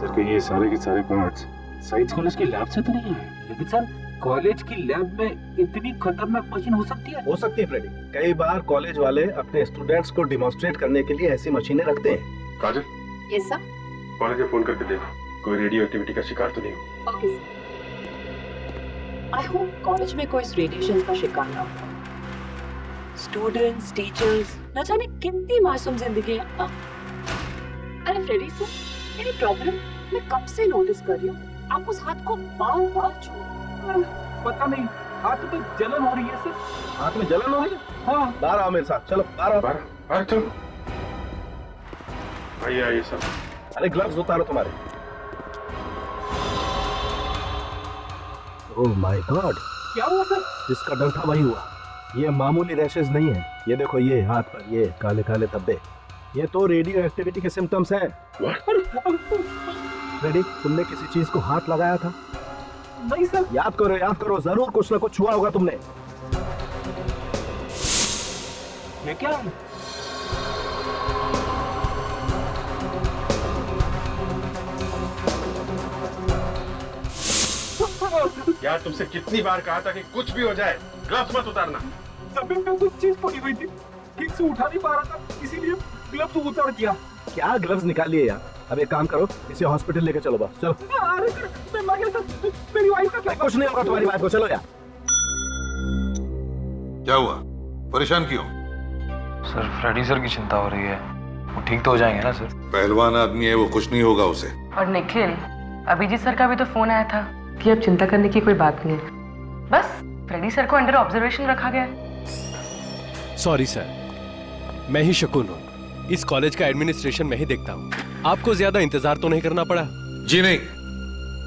सर कि ये सारे के सारे पार्ट्स साइंस कॉलेज की लैब से तो नहीं है? लेकिन सर, कॉलेज की लैब में इतनी खतरनाक मशीन हो सकती है? हो सकती है फ्रेडी। कई बार कॉलेज वाले अपने स्टूडेंट्स को डिमॉन्स्ट्रेट करने के लिए ऐसी मशीनें रखते हैं। काजल, यस सर। कॉलेज में फोन करके देखो कोई रेडियो एक्टिविटी का शिकार तो नहीं हो। Okay sir. I hope college में कोई इस रेडिएशन का शिकार ना हो। स्टूडेंट्स, टीचर्स, न जाने कितनी मासूम जिंदगी है। अरे फ्रेडी सर, मेरी प्रॉब्लम मैं कब से नोटिस कर रही हूँ। आप उस हाथ को बार-बार छू। पता नहीं, हाथ में जलन हो रही है सर। हाथ में जलन हो रही है? हाँ। बाहर आओ मेरे साथ, चलो बाहर आओ। बाहर चलो। आइए सर। अरे ग्लव्स उतारो तुम्हारे। ओह माय गॉड, क्या हुआ सर? जिसका डर था वही हुआ। ये मामूली रैशेस नहीं है। ये देखो, ये हाथ पर ये काले काले धब्बे, ये तो रेडियो एक्टिविटी के सिम्टम्स हैं। रेडी, तुमने किसी चीज को हाथ लगाया था? नहीं सर। याद करो, जरूर कुछ ना कुछ छुआ होगा तुमने। ये क्या है? यार, तुमसे कितनी बार कहा था कि कुछ भी हो जाए ग्लव्स मत उतारना। जमीन पे कुछ चीज पड़ी हुई थी, ठीक से उठा नहीं पा रहा था, इसीलिए ग्लव्स उतार दिया। क्या ग्लव्स निकालिए यार। अब एक काम करो, इसे हॉस्पिटल लेकर चलो बस। चलो। अरे सर, मैं मर गया सर, मेरी वाइफ का क्या? कुछ नहीं होगा तुम्हारी वाइफ को, चलो यार। क्या हुआ, परेशान क्यों? सर फ्रेडी सर की चिंता हो रही है, वो ठीक तो हो जाएंगे ना सर? पहलवान आदमी है वो, कुछ नहीं होगा उसे। और निखिल, अभिजीत सर का भी तो फोन आया था कि अब चिंता करने की कोई बात नहीं है, बस फ्रेडी सर को अंडर ऑब्जर्वेशन रखा गया है। सॉरी सर, मैं ही शकुन हूँ, इस कॉलेज का एडमिनिस्ट्रेशन मैं ही देखता हूँ। आपको ज्यादा इंतजार तो नहीं करना पड़ा? जी नहीं।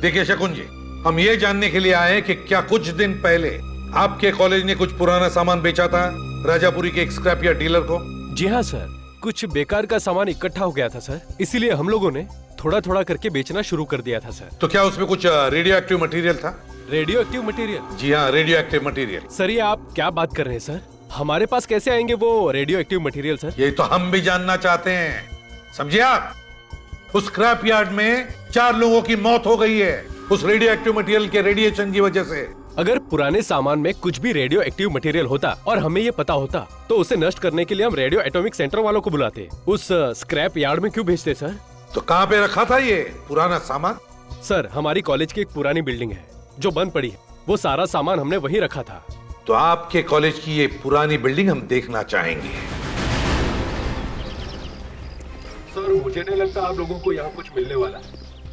देखिए शकुन जी, हम ये जानने के लिए आए हैं कि क्या कुछ दिन पहले आपके कॉलेज ने कुछ पुराना सामान बेचा था राजापुरी के एक स्क्रैप यार्ड डीलर को? जी हाँ सर, कुछ बेकार का सामान इकट्ठा हो गया था सर, इसीलिए हम लोगों ने थोड़ा थोड़ा करके बेचना शुरू कर दिया था सर। तो क्या उसमें कुछ रेडियो एक्टिव मटेरियल था? Radio active material? जी हाँ, रेडियो एक्टिव मटेरियल। सर ये आप क्या बात कर रहे हैं सर? हमारे पास कैसे आएंगे वो रेडियो एक्टिव मटेरियल सर? ये तो हम भी जानना चाहते हैं, समझिए आप। उस स्क्रैप यार्ड में 4 लोगों की मौत हो गई है उस रेडियो एक्टिव मटेरियल के रेडिएशन की वजह से। अगर पुराने सामान में कुछ भी रेडियो एक्टिव मटेरियल होता और हमें ये पता होता तो उसे नष्ट करने के लिए हम रेडियो एटॉमिक सेंटर वालों को बुलाते, उस स्क्रैप यार्ड में क्यों भेजते सर? तो कहाँ पे रखा था ये पुराना सामान? सर हमारी कॉलेज की एक पुरानी बिल्डिंग है जो बंद पड़ी है, वो सारा सामान हमने वहीं रखा था। तो आपके कॉलेज की ये पुरानी बिल्डिंग हम देखना चाहेंगे। सर मुझे नहीं लगता आप लोगों को यहाँ कुछ मिलने वाला है,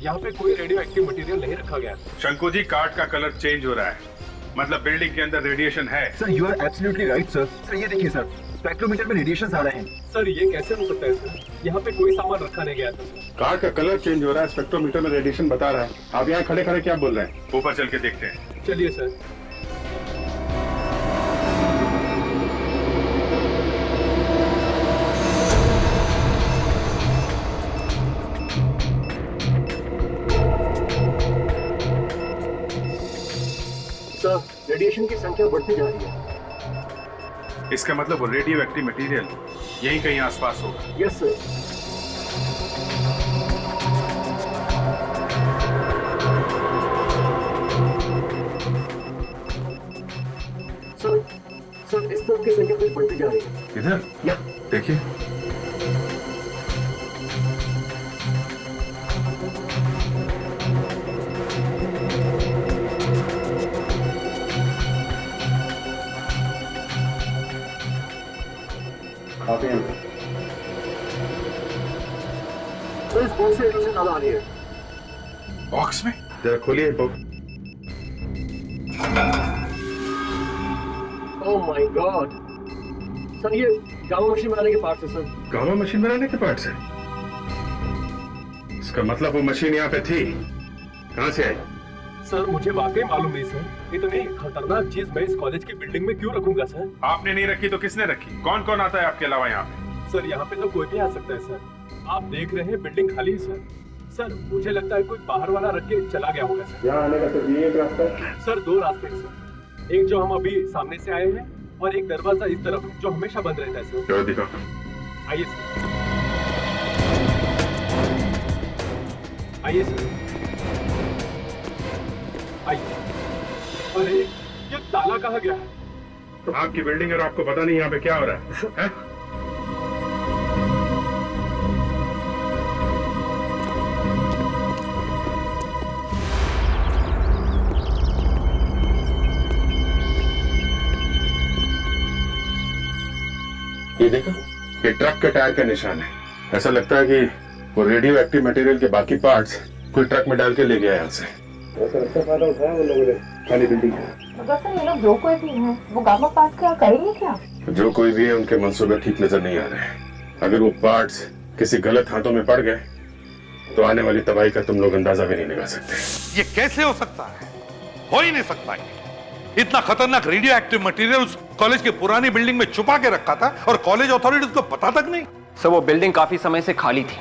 यहाँ पे कोई रेडियो एक्टिव मटेरियल नहीं रखा गया। शंकु जी, कार्ड का कलर चेंज हो रहा है, मतलब बिल्डिंग के अंदर रेडिएशन है। Sir you are absolutely right sir. Sir ये देखिए सर, स्पेक्ट्रोमीटर में रेडिएशंस आ रहे हैं। सर ये कैसे हो सकता है सर? यहाँ पे कोई सामान रखा नहीं गया था सर। कार्ड का कलर चेंज हो रहा है, स्पेक्ट्रोमीटर में रेडिएशन बता रहा है। आप यहाँ खड़े खड़े क्या बोल रहे हैं? ऊपर चल के देखते हैं। चलिए सर। सर रेडिएशन की संख्या बढ़ती जा रही है। इसका मतलब वो रेडियो एक्टिव मटेरियल यहीं कहीं आसपास होगा। Yes sir. सर इस तरफ की संख्या भी बढ़ती जा रही है। इधर या देखिए। तो इस बॉक्स से रेडिएशन ज्यादा आ रही है। बॉक्स में जरा खोलिए box. Oh my God sir, ये गामा मशीन बनाने के पार्ट्स है सर। गामा मशीन बनाने के पार्ट्स है? इसका मतलब वो मशीन यहाँ पे थी, कहाँ से आई? सर मुझे वाकई मालूम नहीं सर, इतनी खतरनाक चीज मैं इस कॉलेज की बिल्डिंग में क्यों रखूंगा सर? आपने नहीं रखी तो किसने रखी? कौन कौन आता है आपके अलावा यहाँ पे? सर यहाँ पे तो कोई भी आ सकता है सर, आप देख रहे हैं बिल्डिंग खाली है सर। सर मुझे लगता है कोई बाहर वाला रख के चला गया होगा सर। यहाँ आने का तो ये एक रास्ता है? सर 2 रास्ते हैं सर, एक जो हम अभी सामने से आए हैं और एक दरवाजा इस तरफ जो हमेशा बंद रहता है सर। चलो दिखाओ। आइए सर, आइए सर, आइए। अरे ये ताला कहाँ गया है? आपकी बिल्डिंग है और आपको पता नहीं यहाँ पे क्या हो रहा है? ये देखो, ये ट्रक के टायर का निशान है। ऐसा लगता है कि वो रेडियो एक्टिव मटेरियल के बाकी पार्ट्स कोई ट्रक में डाल के ले गया यहाँ से। ऐसा लगता है फायदा उठाया उन लोगों ने खाली बिल्डिंग है। मगर सर ये लोग जो कोई भी हैं वो गामा पार्ट्स क्या करेंगे क्या? जो कोई भी है उनके मंसूबे ठीक नजर नहीं आ रहे। अगर वो पार्ट्स किसी गलत हाथों में पड़ गए तो आने वाली तबाही का तुम लोग अंदाजा भी नहीं लगा सकते। ये कैसे हो सकता है? हो ही नहीं सकता है। इतना खतरनाक रेडियो एक्टिव मटेरियल उस कॉलेज की पुरानी बिल्डिंग में छुपा के रखा था और कॉलेज अथॉरिटीज को पता तक नहीं। सर वो बिल्डिंग काफी समय से खाली थी,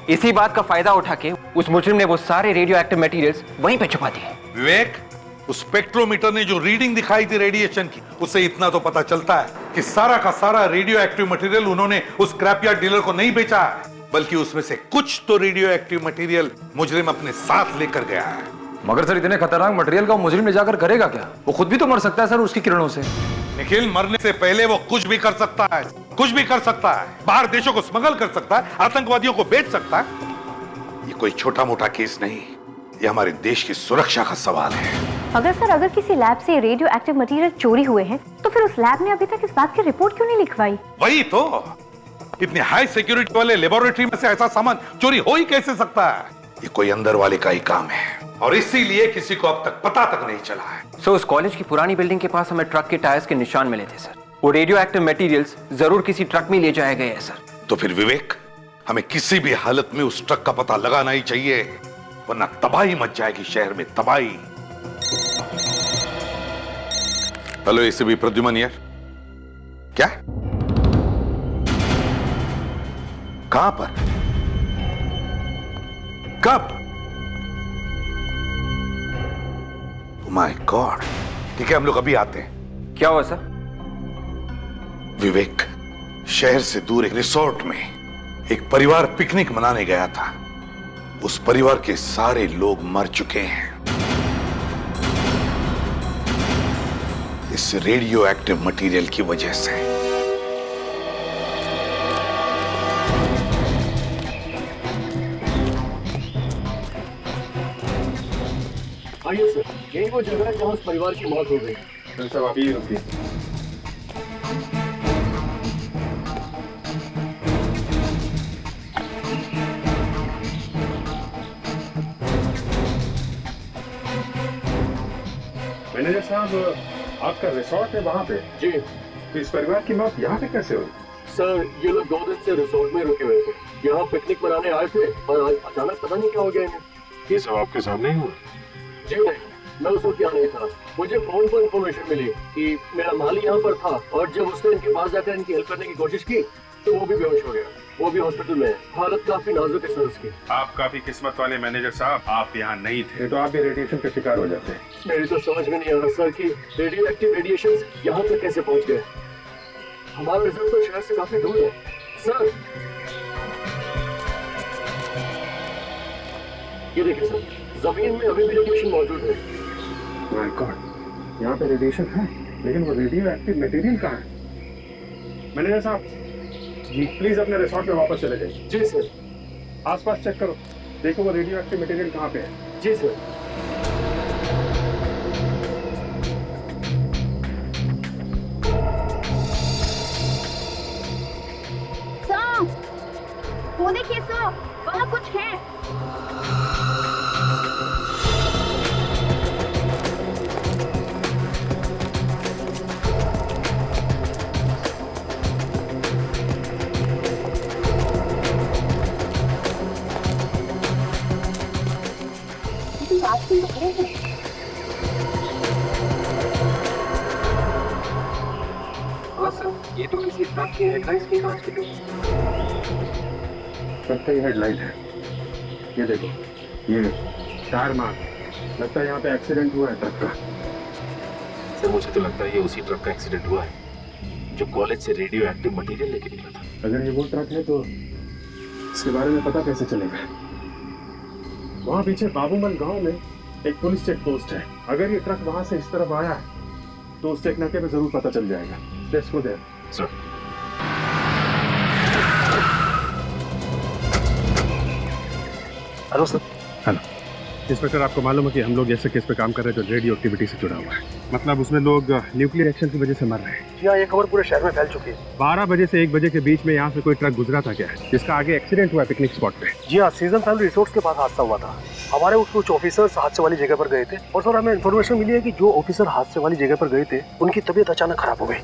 इसी बात का फायदा उठा के उस मुजरिम ने वो सारे रेडियो एक्टिव मटेरियल्स वहीं पे छुपा दिए। विवेक, उस स्पेक्ट्रोमीटर ने जो रीडिंग दिखाई थी रेडिएशन की, उससे इतना तो पता चलता है कि सारा का सारा रेडियो एक्टिव मटेरियल उन्होंने उस स्क्रैप यार्ड डीलर को नहीं बेचा, बल्कि उसमें से कुछ तो रेडियो एक्टिव मटेरियल मुजरिम अपने साथ लेकर गया है। मगर सर इतने खतरनाक मटेरियल का मुजरिम ले जाकर करेगा क्या? वो खुद भी तो मर सकता है सर उसकी किरणों से। निखिल, मरने से पहले वो कुछ भी कर सकता है, कुछ भी कर सकता है। बाहर देशों को स्मगल कर सकता है, आतंकवादियों को बेच सकता है। ये कोई छोटा मोटा केस नहीं, ये हमारे देश की सुरक्षा का सवाल है। अगर किसी लैब से रेडियो एक्टिव मटेरियल चोरी हुए हैं तो फिर उस लैब ने अभी तक इस बात की रिपोर्ट क्यों नहीं लिखवाई? वही तो, इतने हाई सिक्योरिटी वाले लेबोरेटरी में से ऐसा सामान चोरी हो ही कैसे सकता है? ये कोई अंदर वाले का ही काम है और इसीलिए किसी को अब तक पता तक नहीं चला है। सो उस कॉलेज की पुरानी बिल्डिंग के पास हमें ट्रक के टायर्स के निशान मिले थे सर। वो रेडियो एक्टिव मटेरियल्स जरूर किसी ट्रक में ले जाए गए हैं सर। तो फिर विवेक, हमें किसी भी हालत में उस ट्रक का पता लगाना ही चाहिए, वरना तबाही मच जाएगी शहर में, तबाही। हेलो एसीपी प्रद्युमन यार, क्या? कहां पर? कब? माय गॉड, ठीक है हम लोग अभी आते हैं। क्या हुआ सर? विवेक, शहर से दूर एक रिसोर्ट में एक परिवार पिकनिक मनाने गया था। उस परिवार के सारे लोग मर चुके हैं इस रेडियो एक्टिव मटेरियल की वजह से। आइए सर, यही वो जगह है जहाँ उस परिवार की मौत हो गई। सर साहब अभी रुकिए। मैनेजर साहब, आपका रिसोर्ट है वहाँ पे? जी। तो इस परिवार की मौत यहाँ पे कैसे हुई? सर, ये लोग 2 दिन से रिसोर्ट में रुके हुए थे, यहाँ पिकनिक मनाने आए थे और आज अचानक पता नहीं क्या हो गया इन्हें। ये सब आपके सामने ही हुआ? जी नहीं, मैं उस वक्त यहाँ नहीं था। मुझे फोन पर इंफॉर्मेशन मिली कि मेरा माली यहाँ पर था और जब उसने इनके पास जाकर इनकी हेल्प करने की कोशिश की तो वो भी बेहोश हो गया। वो भी हॉस्पिटल में है, हालत काफी नाजुक है सर उसकी। आप काफी किस्मत वाले मैनेजर साहब, आप यहाँ नहीं थे तो आप भी रेडिएशन का शिकार हो जाते। मेरी तो समझ में नहीं आ रहा सर कि रेडियो एक्टिव रेडिएशन यहाँ तक कैसे पहुँच गए। हमारा रिजल्ट तो शहर से काफी दूर है सर। ये देखिए सर, जमीन में अभी भी रेडिएशन मौजूद है। माय गॉड, यहाँ पे रेडिएशन है लेकिन वो रेडियो एक्टिव मटेरियल कहाँ है? मैनेजर साहब जी, प्लीज अपने रिसोर्ट में वापस चले जाइए। जी सर। आसपास चेक करो, देखो वो रेडियो एक्टिव मटेरियल कहाँ पे है। जी सर। वो देखिए सर, वहाँ कुछ है। हाँ सर, ये तो किसी ट्रक की हेडलाइंस की कांच की ट्रक का ही हेडलाइट है। ये देखो, ये टायर मार्क, लगता है यहाँ पे एक्सीडेंट हुआ है ट्रक का। सर मुझे तो लगता है ये उसी ट्रक का एक्सीडेंट हुआ है जो कॉलेज से रेडियो एक्टिव मटेरियल लेके निकला था। अगर ये वो ट्रक है तो इसके बारे में पता कैसे चलेगा? वहाँ पीछे बाबूमल गांव में एक पुलिस चेक पोस्ट है। अगर ये ट्रक वहाँ से इस तरफ आया है तो उस चेक नाके पे जरूर पता चल जाएगा। Let's go there. Sir. Hello sir. Hello inspector, आपको मालूम है कि हम लोग ऐसे केस पे काम कर रहे हैं जो रेडियो एक्टिविटी से जुड़ा हुआ है। मतलब उसमें लोग न्यूक्लियर एक्शन की वजह से मर रहे हैं। यहाँ ये खबर पूरे शहर में फैल चुकी है। 12 बजे से 1 बजे के बीच में यहाँ से कोई ट्रक गुजरा था क्या, जिसका आगे एक्सीडेंट हुआ पिकनिक स्पॉट पे? जी हाँ, सीजन फैमिली रिसोर्ट्स के पास हादसा हुआ था। हमारे कुछ ऑफिसर्स हादसे वाली जगह पर गए थे और सर हमें इन्फॉर्मेशन मिली है कि जो ऑफिसर हादसे वाली जगह पर गए थे उनकी तबीयत अचानक खराब हो गई।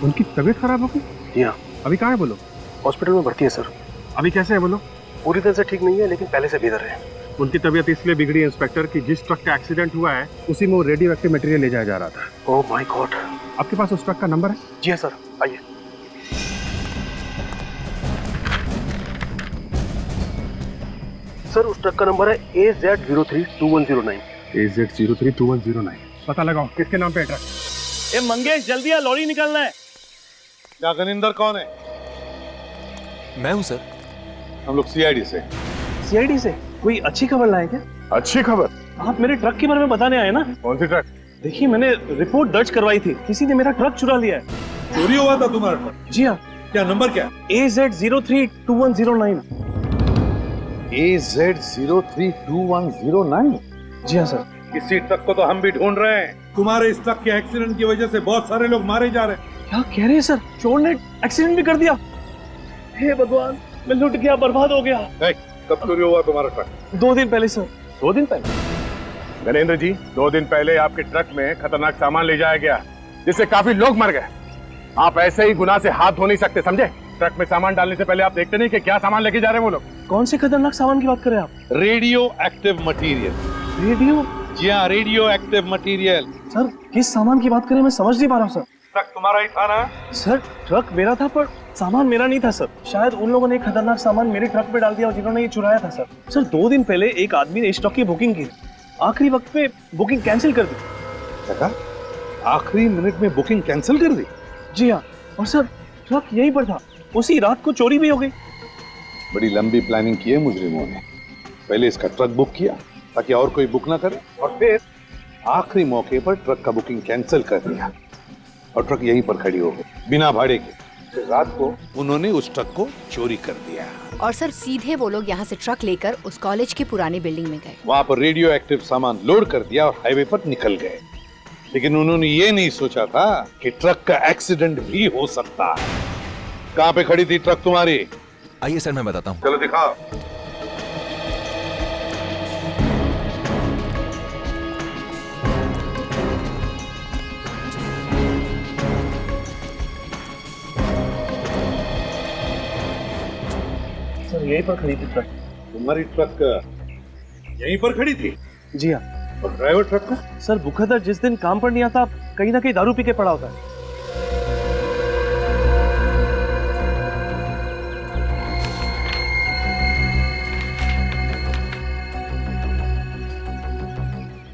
उनकी तबीयत खराब हो गई? जी हाँ। अभी कहाँ है वो लोग? हॉस्पिटल में भर्ती है सर। अभी कैसे है वो लोग? पूरी तरह से ठीक नहीं है लेकिन पहले से बेहतर है। उनकी तबीयत इसलिए बिगड़ी इंस्पेक्टर कि जिस ट्रक का एक्सीडेंट हुआ है उसी में वो रेडियो एक्टिव मटेरियल ले जाया जा रहा था। ओह माय गॉड। आपके पास उस ट्रक का नंबर है? जी हाँ सर, आइए। सर उस ट्रक का नंबर है AZ032109। AZ032109। पता लगाओ किसके नाम पे है ट्रक। ए मंगेश जल्दी आ, लॉरी निकलना है। क्या गनिंदर कौन है? मैं हूं सर। हम लोग सीआईडी से। सीआईडी से? कोई अच्छी खबर लाए क्या? अच्छी खबर? आप मेरे ट्रक के बारे में बताने आए ना? कौन सी ट्रक? देखिए मैंने रिपोर्ट दर्ज करवाई थी, किसी ने मेरा ट्रक चुरा लिया है। चोरी हुआ था तुम्हारा ट्रक? जी हाँ। क्या नंबर क्या? AZ032109। AZ032109? जी हाँ सर। इसी ट्रक को तो हम भी ढूंढ रहे हैं। तुम्हारे इस ट्रक के एक्सीडेंट की वजह से बहुत सारे लोग मारे जा रहे हैं। क्या कह रहे हैं सर? चोर ने एक्सीडेंट भी कर दिया? हे भगवान, मैं लुट गया, बर्बाद हो गया। कब चोरी हुआ तुम्हारा ट्रक? 2 दिन पहले सर। 2 दिन पहले? नरेंद्र जी, 2 दिन पहले आपके ट्रक में खतरनाक सामान ले जाया गया, जिससे काफी लोग मर गए। आप ऐसे ही गुनाह से हाथ धो नहीं सकते, समझे? ट्रक में सामान डालने से पहले आप देखते नहीं कि क्या सामान लेके जा रहे हैं वो लोग। कौन से खतरनाक सामान की बात कर रहे हैं आप? Radio active material. रेडियो? जी हाँ, रेडियो एक्टिव मटीरियल। सर किस सामान की बात करें, मैं समझ नहीं पा रहा हूँ सर। ट्रक तुम्हारा ही था ना? सर ट्रक मेरा था, पर सामान मेरा नहीं था सर। शायद उन लोगों ने खतरनाक सामान मेरे ट्रक में डाल दिया, जिन्होंने ये चुराया था सर। सर 2 दिन पहले एक आदमी ने इस ट्रक की बुकिंग की, आखिरी वक्त पे बुकिंग कैंसिल कर दी। आखिरी मिनट में बुकिंग कैंसिल कर दी? जी हाँ, और सर ट्रक यहीं पर था, उसी रात को चोरी भी हो गई। बड़ी लंबी प्लानिंग की है मुजरिमों ने। पहले इसका ट्रक बुक किया ताकि और कोई बुक ना करे, और फिर आखिरी मौके पर ट्रक का बुकिंग कैंसिल कर दिया और ट्रक यहीं पर खड़ी हो गई बिना भाड़े के। फिर रात को उन्होंने उस ट्रक को चोरी कर दिया। और सर सीधे वो लोग यहाँ से ट्रक लेकर उस कॉलेज की पुरानी बिल्डिंग में गए। वहां पर रेडियो एक्टिव सामान लोड कर दिया और हाईवे पर निकल गए। लेकिन उन्होंने ये नहीं सोचा था कि ट्रक का एक्सीडेंट भी हो सकता है। कहाँ पे खड़ी थी ट्रक तुम्हारी? आइए सर मैं बताता हूँ। चलो दिखाओ। सर यहीं पर खड़ी थी ट्रक। तुम्हारी ट्रक यहीं पर खड़ी थी? जी हाँ। और ड्राइवर ट्रक का? सर बुखातर जिस दिन काम पर नहीं आता, कहीं ना कहीं दारू पी के पड़ा होता है।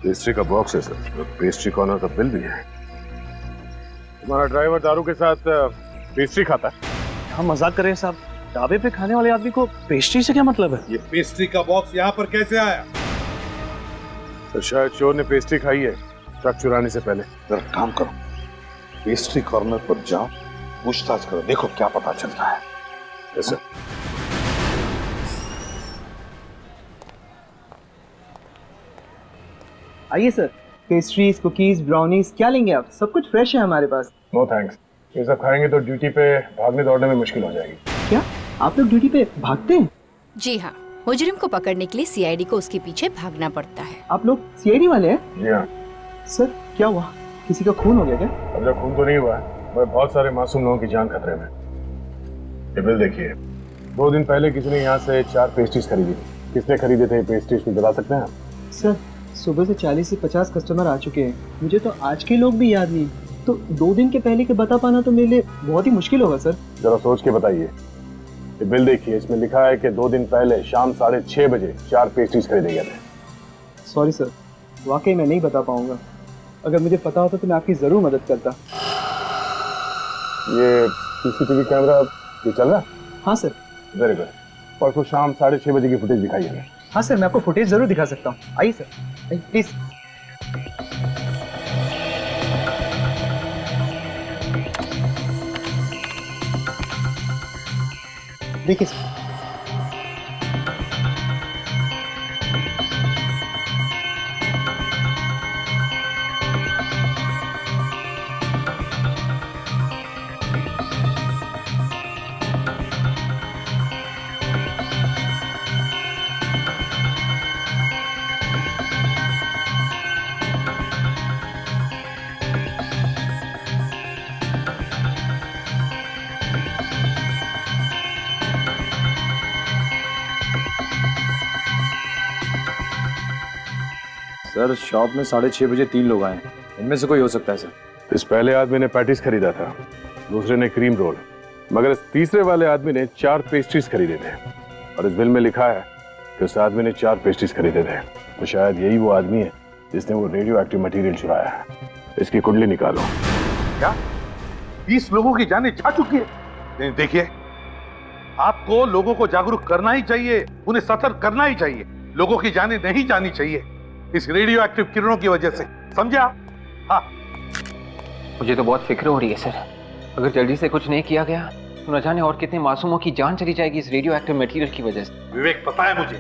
पेस्ट्री का बॉक्स है सर, पेस्ट्री कॉर्नर का बिल भी है। तुम्हारा ड्राइवर दारू के साथ पेस्ट्री खाता है? हम मजाक कर रहे हैं साहब, ढाबे पे खाने वाले आदमी को पेस्ट्री से क्या मतलब है? ये पेस्ट्री का बॉक्स यहाँ पर कैसे आया? तो शायद चोर ने पेस्ट्री खाई है ट्रक चुराने से पहले। जरा काम करो, पेस्ट्री कॉर्नर पर जाओ, पूछताछ करो, देखो क्या पता चलता है। यस आइए सर, पेस्ट्रीज, कुकीज, ब्राउनीज क्या लेंगे आप? सब कुछ फ्रेश है हमारे पास। नो थैंक्स, ये सब खाएंगे तो ड्यूटी पे भागने दौड़ने में मुश्किल हो जाएगी। क्या आप लोग ड्यूटी पे भागते हैं? जी हाँ, मुजरिम को पकड़ने के लिए सीआईडी को उसके पीछे भागना पड़ता है। आप लोग सीआईडी वाले हैं? जी हाँ। सर क्या हुआ, किसी का खून हो गया क्या? अब तक खून तो नहीं हुआ है, मगर बहुत सारे मासूम लोगों की जान खतरे में। ये बिल देखिए, 2 दिन पहले किसी ने यहाँ से 4 पेस्ट्रीज खरीदी। किसने खरीदे थे पेस्ट्रीज, बता सकते हैं? सर सुबह से 40 से 50 कस्टमर आ चुके हैं, मुझे तो आज के लोग भी याद नहीं, तो 2 दिन के पहले के बता पाना तो मेरे लिए बहुत ही मुश्किल होगा सर। जरा सोच के बताइए। ये बिल देखिए, इसमें लिखा है कि 2 दिन पहले शाम 6:30 बजे 4 पेस्ट्रीज खरीदे गए थे। सॉरी सर, वाकई मैं नहीं बता पाऊंगा। अगर मुझे पता होता तो मैं आपकी जरूर मदद करता। ये सीसीटीवी कैमरा ये चल रहा है? हाँ सर। वेरी गुड, परसों शाम 6:30 बजे की फुटेज दिखाई हमें। हाँ सर, मैं आपको फुटेज जरूर दिखा सकता हूँ। आइए सर, प्लीज। देखिए सर, सर शॉप में 6:30 बजे 3 लोग आए, इनमें से कोई हो सकता है सर। इस पहले आदमी ने पैटीज खरीदा था, दूसरे ने क्रीम रोल, मगर इस तीसरे वाले आदमी ने 4 पेस्ट्रीज खरीदे थे। और इस बिल में लिखा है कि उस आदमी ने 4 पेस्ट्रीज खरीदे थे। तो शायद यही वो आदमी है जिसने वो रेडियो एक्टिव मटेरियल चुराया है। इसकी कुंडली निकालो। क्या 20 लोगों की जानें जा चुकी है? नहीं, देखिए, आपको लोगों को जागरूक करना ही चाहिए, उन्हें सतर्क करना ही चाहिए। लोगों की जाने नहीं जानी चाहिए इस रेडियो एक्टिव किरणों की वजह से, समझा? हाँ। मुझे तो बहुत फिक्र हो रही है सर। अगर जल्दी से कुछ नहीं किया गया तो न जाने और कितने मासूमों की जान चली जाएगी इस रेडियो एक्टिव मटेरियल की वजह से। विवेक, पता है मुझे,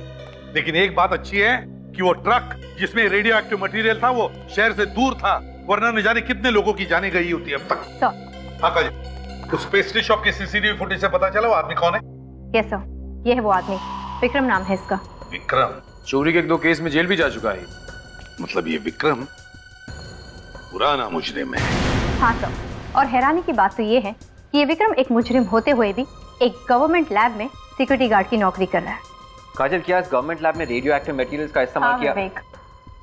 लेकिन एक बात अच्छी है कि वो ट्रक जिसमें रेडियो एक्टिव मटेरियल था वो शहर से दूर था, वरना न जाने कितने लोगों की जाने गई होती अब तक। हाँ काजल, उस पेस्ट्री शॉप के सीसीटीवी फुटेज से पता चला वो आदमी कौन है? यस सर, ये है वो आदमी, विक्रम नाम है इसका। विक्रम? चोरी के 1-2 केस में जेल भी जा चुका है। मतलब ये विक्रम पुराना मुजरिम है? हाँ सर, और हैरानी की बात तो ये है कि ये विक्रम एक मुजरिम होते हुए भी एक गवर्नमेंट लैब में सिक्योरिटी गार्ड की नौकरी कर रहा है। काजल, क्या इस गवर्नमेंट लैब में रेडियो एक्टिव मटेरियल्स का इस्तेमाल किया?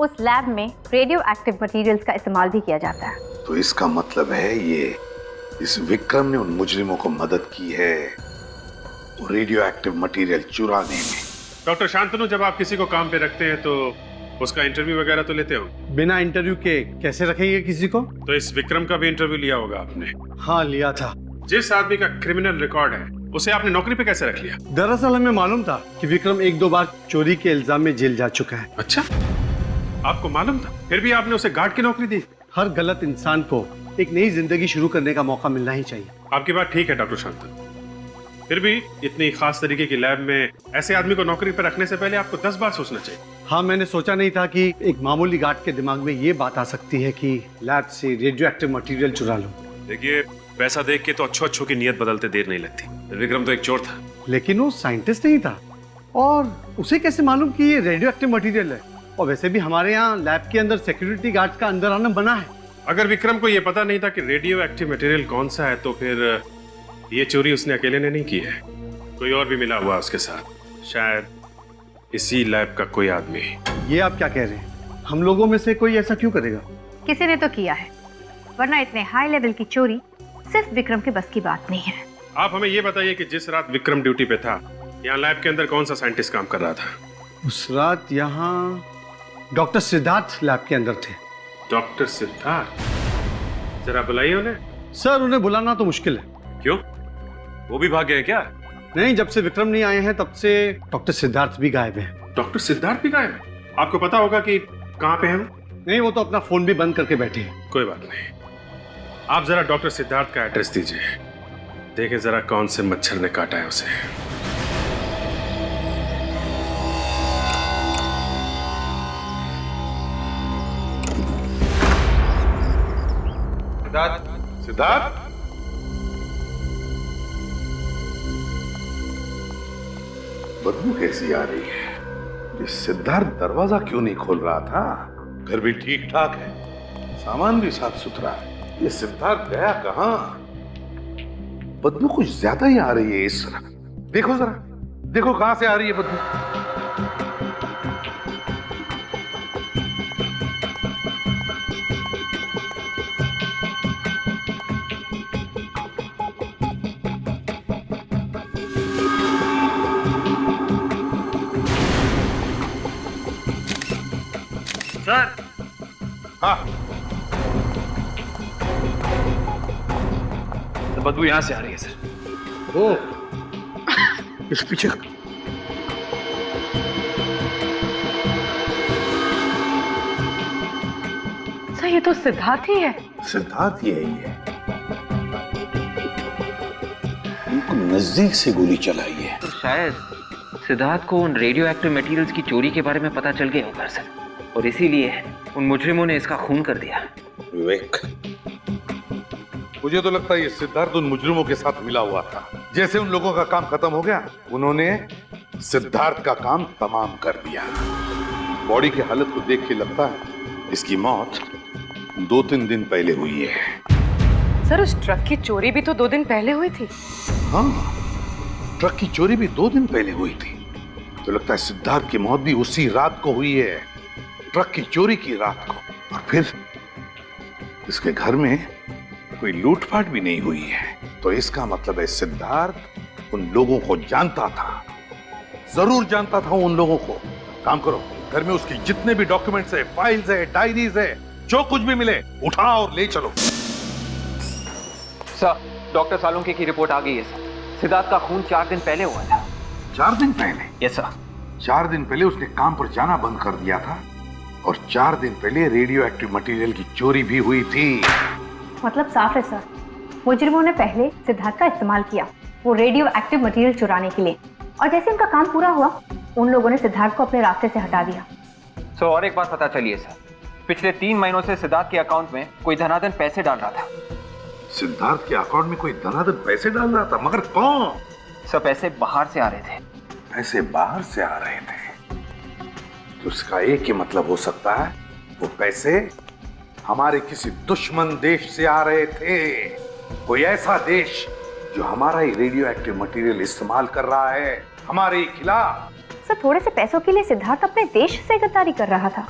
उस लैब में रेडियो एक्टिव मटेरियल्स का इस्तेमाल भी किया जाता है। तो इसका मतलब है ये इस विक्रम ने उन मुजरिमों को मदद की है वो रेडियो एक्टिव मटेरियल चुराने में। डॉक्टर शांतनु, जब आप किसी को काम पे रखते हैं तो उसका इंटरव्यू वगैरह तो लेते हो? बिना इंटरव्यू के कैसे रखेंगे किसी को? तो इस विक्रम का भी इंटरव्यू लिया होगा आपने? हाँ, लिया था। जिस आदमी का क्रिमिनल रिकॉर्ड है उसे आपने नौकरी पे कैसे रख लिया? दरअसल हमें मालूम था कि विक्रम 1-2 बार चोरी के इल्जाम में जेल जा चुका है। अच्छा, आपको मालूम था, फिर भी आपने उसे गार्ड की नौकरी दी? हर गलत इंसान को एक नई जिंदगी शुरू करने का मौका मिलना ही चाहिए। आपकी बात ठीक है डॉक्टर शांतनु, फिर भी इतनी खास तरीके की लैब में ऐसे आदमी को नौकरी पर रखने से पहले आपको 10 बार सोचना चाहिए। हाँ, मैंने सोचा नहीं था कि एक मामूली गार्ड के दिमाग में ये बात आ सकती है कि लैब से रेडियो एक्टिव मटेरियल चुरा लूं। देखिए, पैसा देख के तो अच्छों की नियत बदलते देर नहीं लगती। विक्रम तो एक चोर था। लेकिन वो साइंटिस्ट नहीं था, और उसे कैसे मालूम कि ये रेडियो एक्टिव मटेरियल है? और वैसे भी हमारे यहाँ लैब के अंदर सिक्योरिटी गार्ड्स का अंदर आना बना है। अगर विक्रम को ये पता नहीं था कि रेडियो एक्टिव मटेरियल कौन सा है तो फिर ये चोरी उसने अकेले ने नहीं की है, कोई और भी मिला हुआ उसके साथ, शायद इसी लैब का कोई आदमी। ये आप क्या कह रहे हैं? हम लोगों में से कोई ऐसा क्यों करेगा? किसी ने तो किया है, वरना इतने हाई लेवल की चोरी सिर्फ विक्रम के बस की बात नहीं है। आप हमें ये बताइए कि जिस रात विक्रम ड्यूटी पे था, यहाँ लैब के अंदर कौन सा साइंटिस्ट काम कर रहा था? उस रात यहाँ डॉक्टर सिद्धार्थ लैब के अंदर थे। डॉक्टर सिद्धार्थ? जरा बुलाइए उन्हें। सर, उन्हें बुलाना तो मुश्किल है। क्यों, वो भी भाग गए क्या? नहीं, जब से विक्रम नहीं आए हैं तब से डॉक्टर सिद्धार्थ भी गायब हैं। डॉक्टर सिद्धार्थ भी गायब है? आपको पता होगा कि कहाँ पे हैं? नहीं, वो तो अपना फोन भी बंद करके बैठे हैं। कोई बात नहीं, आप जरा डॉक्टर सिद्धार्थ का एड्रेस दीजिए, देखें जरा कौन से मच्छर ने काटा है उसे। सिद्धार्थ? सिद्धार्थ? बदबू कैसी आ रही है? ये सिद्धार्थ दरवाजा क्यों नहीं खोल रहा था? घर भी ठीक ठाक है, सामान भी साफ सुथरा है, ये सिद्धार्थ गया कहां? बदबू कुछ ज्यादा ही आ रही है इस तरह। देखो जरा, देखो कहां से आ रही है बदबू। सर। हाँ, तो बदबू यहां से आ रही है सर। ओ, इस पीछे सर, ये तो सिद्धार्थ ही है। सिद्धार्थ यही है, उनको नजदीक से गोली चलाई है। तो शायद सिद्धार्थ को उन रेडियो एक्टिव मटेरियल्स की चोरी के बारे में पता चल गया होगा सर, और इसीलिए उन मुजरिमों ने इसका खून कर दिया। विवेक, मुझे तो लगता है ये सिद्धार्थ उन मुजरिमों के साथ मिला हुआ था। जैसे उन लोगों का काम खत्म हो गया, उन्होंने सिद्धार्थ का काम तमाम कर दिया। बॉडी की हालत को देख के लगता है इसकी मौत 2-3 दिन पहले हुई है। सर, उस ट्रक की चोरी भी तो 2 दिन पहले हुई थी। हाँ, ट्रक की चोरी भी 2 दिन पहले हुई थी। तो लगता है सिद्धार्थ की मौत भी उसी रात को हुई है, ट्रक की चोरी की रात को। और फिर इसके घर में कोई लूटपाट भी नहीं हुई है। तो इसका मतलब है सिद्धार्थ उन लोगों को जानता था, जरूर जानता था उन लोगों को। काम करो, घर में उसकी जितने भी डॉक्यूमेंट्स है, फाइल्स है, डायरीज है, जो कुछ भी मिले उठाओ और ले चलो। सर, डॉक्टर सालुंके की रिपोर्ट आ गई है सर। सिद्धार्थ का खून 4 दिन पहले हुआ था। 4 दिन पहले? Yes sir. 4 दिन पहले उसने काम पर जाना बंद कर दिया था और 4 दिन पहले रेडियो एक्टिव मटेरियल की चोरी भी हुई थी। मतलब साफ है सर, मुजरिमों ने पहले सिद्धार्थ का इस्तेमाल किया वो रेडियो एक्टिव मटेरियल चुराने के लिए, और जैसे उनका काम पूरा हुआ उन लोगों ने सिद्धार्थ को अपने रास्ते से हटा दिया। सो और एक बात पता चली है सर, पिछले 3 महीनों से सिद्धार्थ के अकाउंट में कोई धनाधन पैसे डाल रहा था। सिद्धार्थ के अकाउंट में कोई धनाधन पैसे डाल रहा था, मगर कौन? सर पैसे बाहर से आ रहे थे। पैसे बाहर से आ रहे थे तो उसका एक ही मतलब हो सकता है, वो पैसे हमारे किसी दुश्मन देश से आ रहे थे। कोई ऐसा देश जो हमारा ही रेडियो एक्टिव मटेरियल इस्तेमाल कर रहा है हमारे ही खिलाफ। सर थोड़े से पैसों के लिए सिद्धार्थ अपने देश से गद्दारी कर रहा था।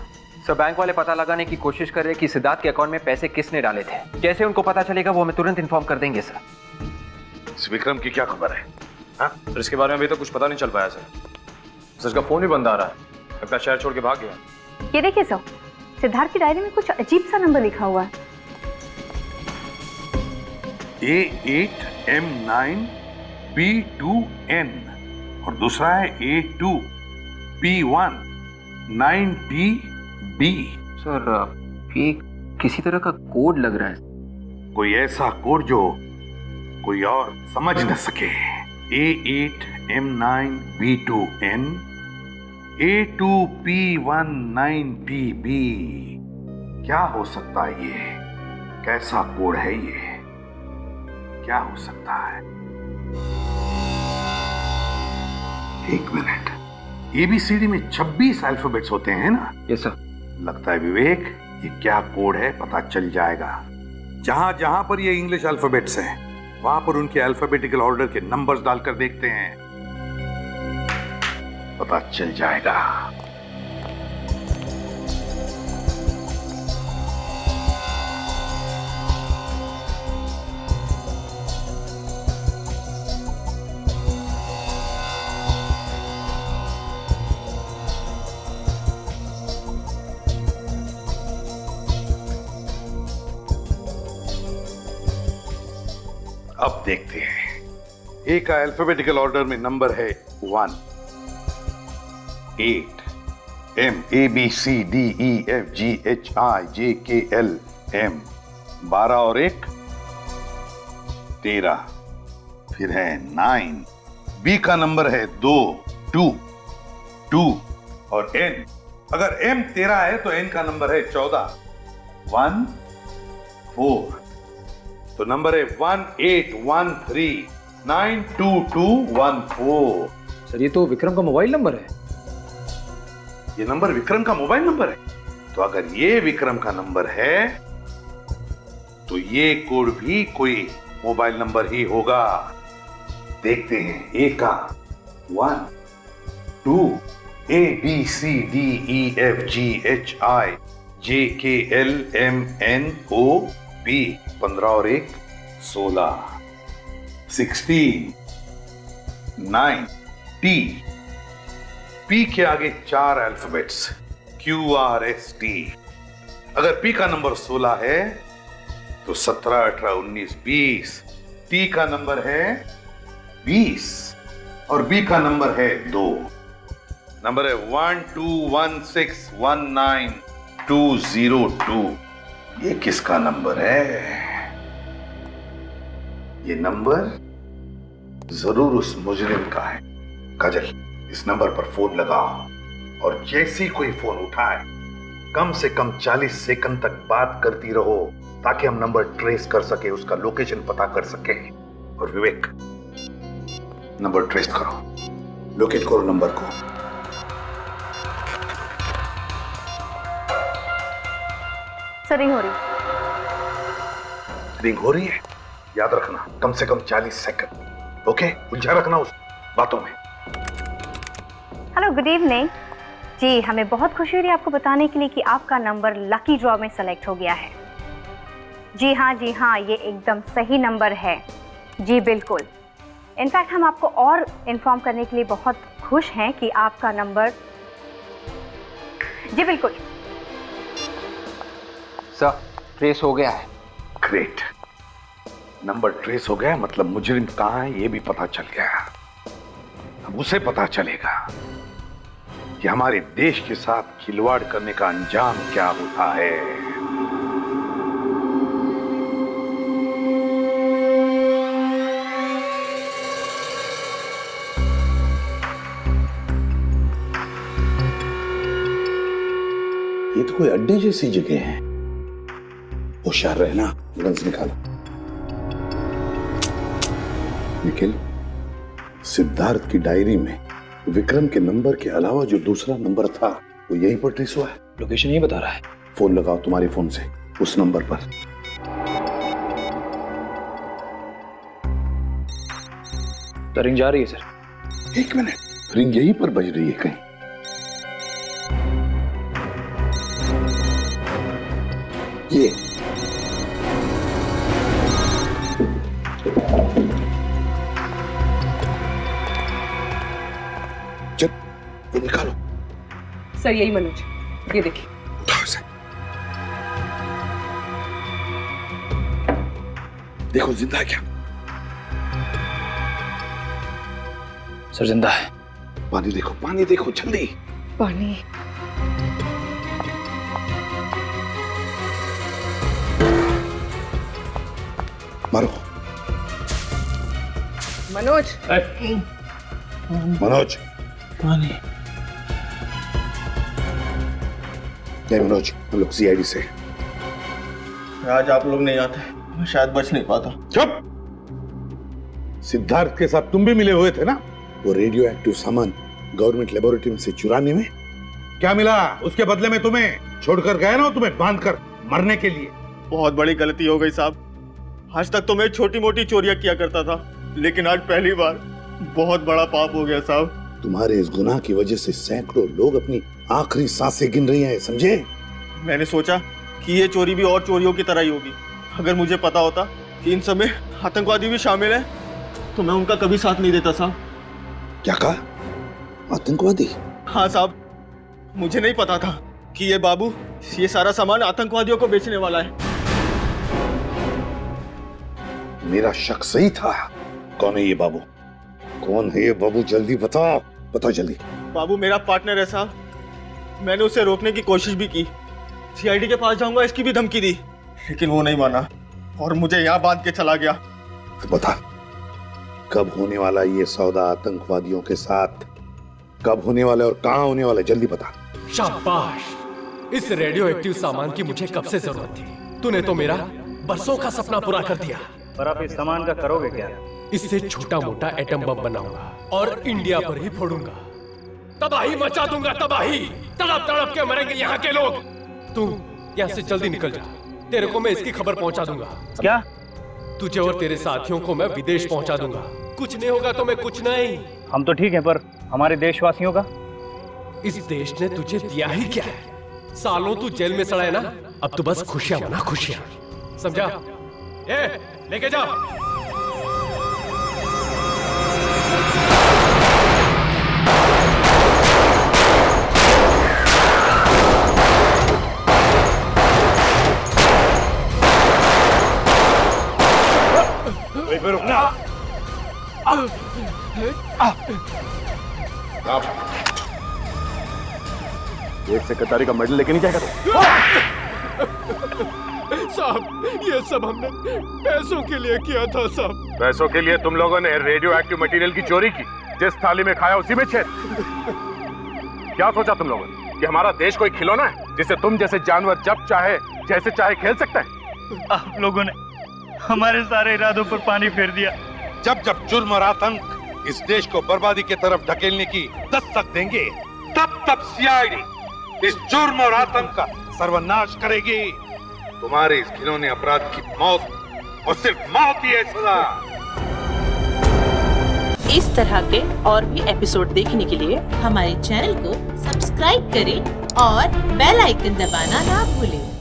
सर बैंक वाले पता लगाने की कोशिश कर रहे हैं कि सिद्धार्थ के अकाउंट में पैसे किसने डाले थे। जैसे उनको पता चलेगा वो हमें तुरंत इन्फॉर्म कर देंगे सर। इस विक्रम की क्या खबर है? सर इसके बारे में अभी तक कुछ पता नहीं चल पाया सर। इसका फोन भी बंद आ रहा है, लगता है शहर छोड़ के भाग गया। ये देखिए सर, सिद्धार्थ की डायरी में कुछ अजीब सा नंबर लिखा हुआ है। A8M9B2N और दूसरा है A2P19PB। सर ये किसी तरह का कोड लग रहा है। कोई ऐसा कोड जो कोई और समझ न सके। A8M9B2N A2P19PB। क्या हो सकता है ये? कैसा कोड है ये? क्या हो सकता है? एक मिनट, ABCD में 26 अल्फाबेट्स होते हैं ना? Yes sir. लगता है विवेक ये क्या कोड है पता चल जाएगा। जहां जहां पर ये इंग्लिश अल्फाबेट्स हैं वहां पर उनके अल्फाबेटिकल ऑर्डर के नंबर्स डालकर देखते हैं, पता चल जाएगा। अब देखते हैं। ए का अल्फाबेटिकल ऑर्डर में नंबर है 1, 8, M ABCDEFGHIJKLM 12 और 1 13। फिर है 9। बी का नंबर है 2 और N। अगर M 13 है तो N का नंबर है 14 1 4। तो नंबर है 1813922214। सर ये तो विक्रम का मोबाइल नंबर है। ये नंबर विक्रम का मोबाइल नंबर है। तो अगर ये विक्रम का नंबर है तो ये कोड भी कोई मोबाइल नंबर ही होगा। देखते हैं। ए का 1 2 ABCDEFGHIJKLMNOP 15 और 1 16 16 9 T। P के आगे 4 अल्फाबेट्स QRST। अगर P का नंबर 16 है तो 17 18 19 20। T का नंबर है 20 और B का नंबर है 2। नंबर है 121619202। ये किसका नंबर है? ये नंबर जरूर उस मुजरिम का है। काजल, इस नंबर पर फोन लगाओ और जैसे कोई फोन उठाए कम से कम 40 सेकंड तक बात करती रहो ताकि हम नंबर ट्रेस कर सके, उसका लोकेशन पता कर सके। और विवेक, नंबर ट्रेस करो, लोकेट करो नंबर को। सर रिंग हो रही। रिंग हो रही है? याद रखना कम से कम 40 सेकंड। ओके, उलझा रखना उस बातों में। हेलो, गुड इवनिंग जी। हमें बहुत खुशी हो रही है आपको बताने के लिए कि आपका नंबर लकी ड्रॉ में सेलेक्ट हो गया है। जी हाँ, ये एकदम सही नंबर है जी, बिल्कुल। इनफैक्ट हम आपको और इन्फॉर्म करने के लिए बहुत खुश हैं कि आपका नंबर जी बिल्कुल सर ट्रेस हो गया है। ग्रेट, नंबर ट्रेस हो गया, मतलब मुजरिम कहाँ है ये भी पता चल गया। अब उसे पता चलेगा कि हमारे देश के साथ खिलवाड़ करने का अंजाम क्या होता है। ये तो कोई अड्डे जैसी जगह है। होशियार रहना, गन्स निकालो। निखिल, सिद्धार्थ की डायरी में विक्रम के नंबर के अलावा जो दूसरा नंबर था वो यहीं पर ट्रेस हुआ है। लोकेशन यही बता रहा है। फोन लगाओ तुम्हारे फोन से उस नंबर पर। तो रिंग जा रही है सर। एक मिनट, रिंग यहीं पर बज रही है कहीं। ये चल, वो निकालो। सर यही मनोज, ये देखिए। देखो जिंदा है क्या? सर जिंदा है। पानी देखो, पानी देखो जल्दी। पानी। मारो। मनोज। मनोज। पानी। नहीं मनोज, हम लोग सीआईडी से। आज आप लोग नहीं आते, मैं शायद बच नहीं पाता। चुप। सिद्धार्थ के साथ तुम भी मिले हुए थे ना? वो रेडियो एक्टिव सामान गवर्नमेंट लेबोरेटरी से चुराने में क्या मिला? उसके बदले में तुम्हें छोड़कर गए ना, तुम्हें बांधकर मरने के लिए। बहुत बड़ी गलती हो गई साहब। आज तक तो मैं छोटी मोटी चोरियां किया करता था, लेकिन आज पहली बार बहुत बड़ा पाप हो गया साहब। तुम्हारे इस गुनाह की वजह से सैकड़ों लोग अपनी आखिरी सांसें गिन रही हैं, समझे? मैंने सोचा कि ये चोरी भी और चोरियों की तरह ही होगी। अगर मुझे पता होता कि इन सब में आतंकवादी भी शामिल हैं, तो मैं उनका कभी साथ नहीं देता साहब। क्या कहा? आतंकवादी? हाँ साहब, मुझे नहीं पता था कि ये बाबू ये सारा सामान आतंकवादियों को बेचने वाला है। मेरा शक सही था। कौन है ये बाबू? कौन है ये बाबू? जल्दी बताओ, बताओ जल्दी। बाबू मेरा पार्टनर है साहब। मैंने उसे रोकने की कोशिश भी की, सीआईडी के पास जाऊंगा इसकी भी धमकी दी, लेकिन वो नहीं माना और मुझे यहाँ बांध के चला गया। तो बता, कब होने वाला ये सौदा आतंकवादियों के साथ? कब होने वाला और कहाँ होने वाला? जल्दी बता। शाबाश, इस रेडियो एक्टिव सामान की मुझे कब से जरूरत थी। तूने तो मेरा बरसों का सपना पूरा कर दिया। पर आप इस सामान का करोगे क्या? इससे छोटा मोटा एटम बम बनाऊंगा और इंडिया पर ही फोड़ूंगा। तबाही मचा दूंगा, तबाही। तड़प तड़प के मरेंगे यहाँ के लोग। तू यहाँ से जल्दी निकल जा, तेरे को मैं इसकी खबर पहुँचा दूंगा। क्या? तुझे और तेरे साथियों को मैं विदेश पहुँचा दूंगा। कुछ नहीं होगा तो मैं कुछ नहीं। हम तो ठीक हैं, पर हमारे देशवासियों का? इस देश ने तुझे दिया ही क्या है? सालों तू जेल में सड़ा है ना, अब तो बस खुशियां मना, खुशियां। समझा? लेके जा। वहीं पे रुकना। एक सेक्रेटरी का मेडल लेके नहीं जाएगा तो? साहब, ये सब हमने पैसों के लिए किया था साहब। पैसों के लिए तुम लोगों ने रेडियो एक्टिव मटेरियल की चोरी की। जिस थाली में खाया उसी में छेद। क्या सोचा तुम लोगों ने कि हमारा देश कोई खिलौना है जिसे तुम जैसे जानवर जब चाहे जैसे चाहे खेल सकते हैं? आप लोगों ने हमारे सारे इरादों पर पानी फेर दिया। जब जब जुर्म और आतंक इस देश को बर्बादी की तरफ ढकेलने की दस्तक देंगे, तब तब सीआईडी इस जुर्म और आतंक का सर्वनाश करेगी। तुम्हारे इस खिलौने अपराध की मौत और सिर्फ मौत ही है सजा। इस तरह के और भी एपिसोड देखने के लिए हमारे चैनल को सब्सक्राइब करें और बेल आइकन दबाना ना भूलें।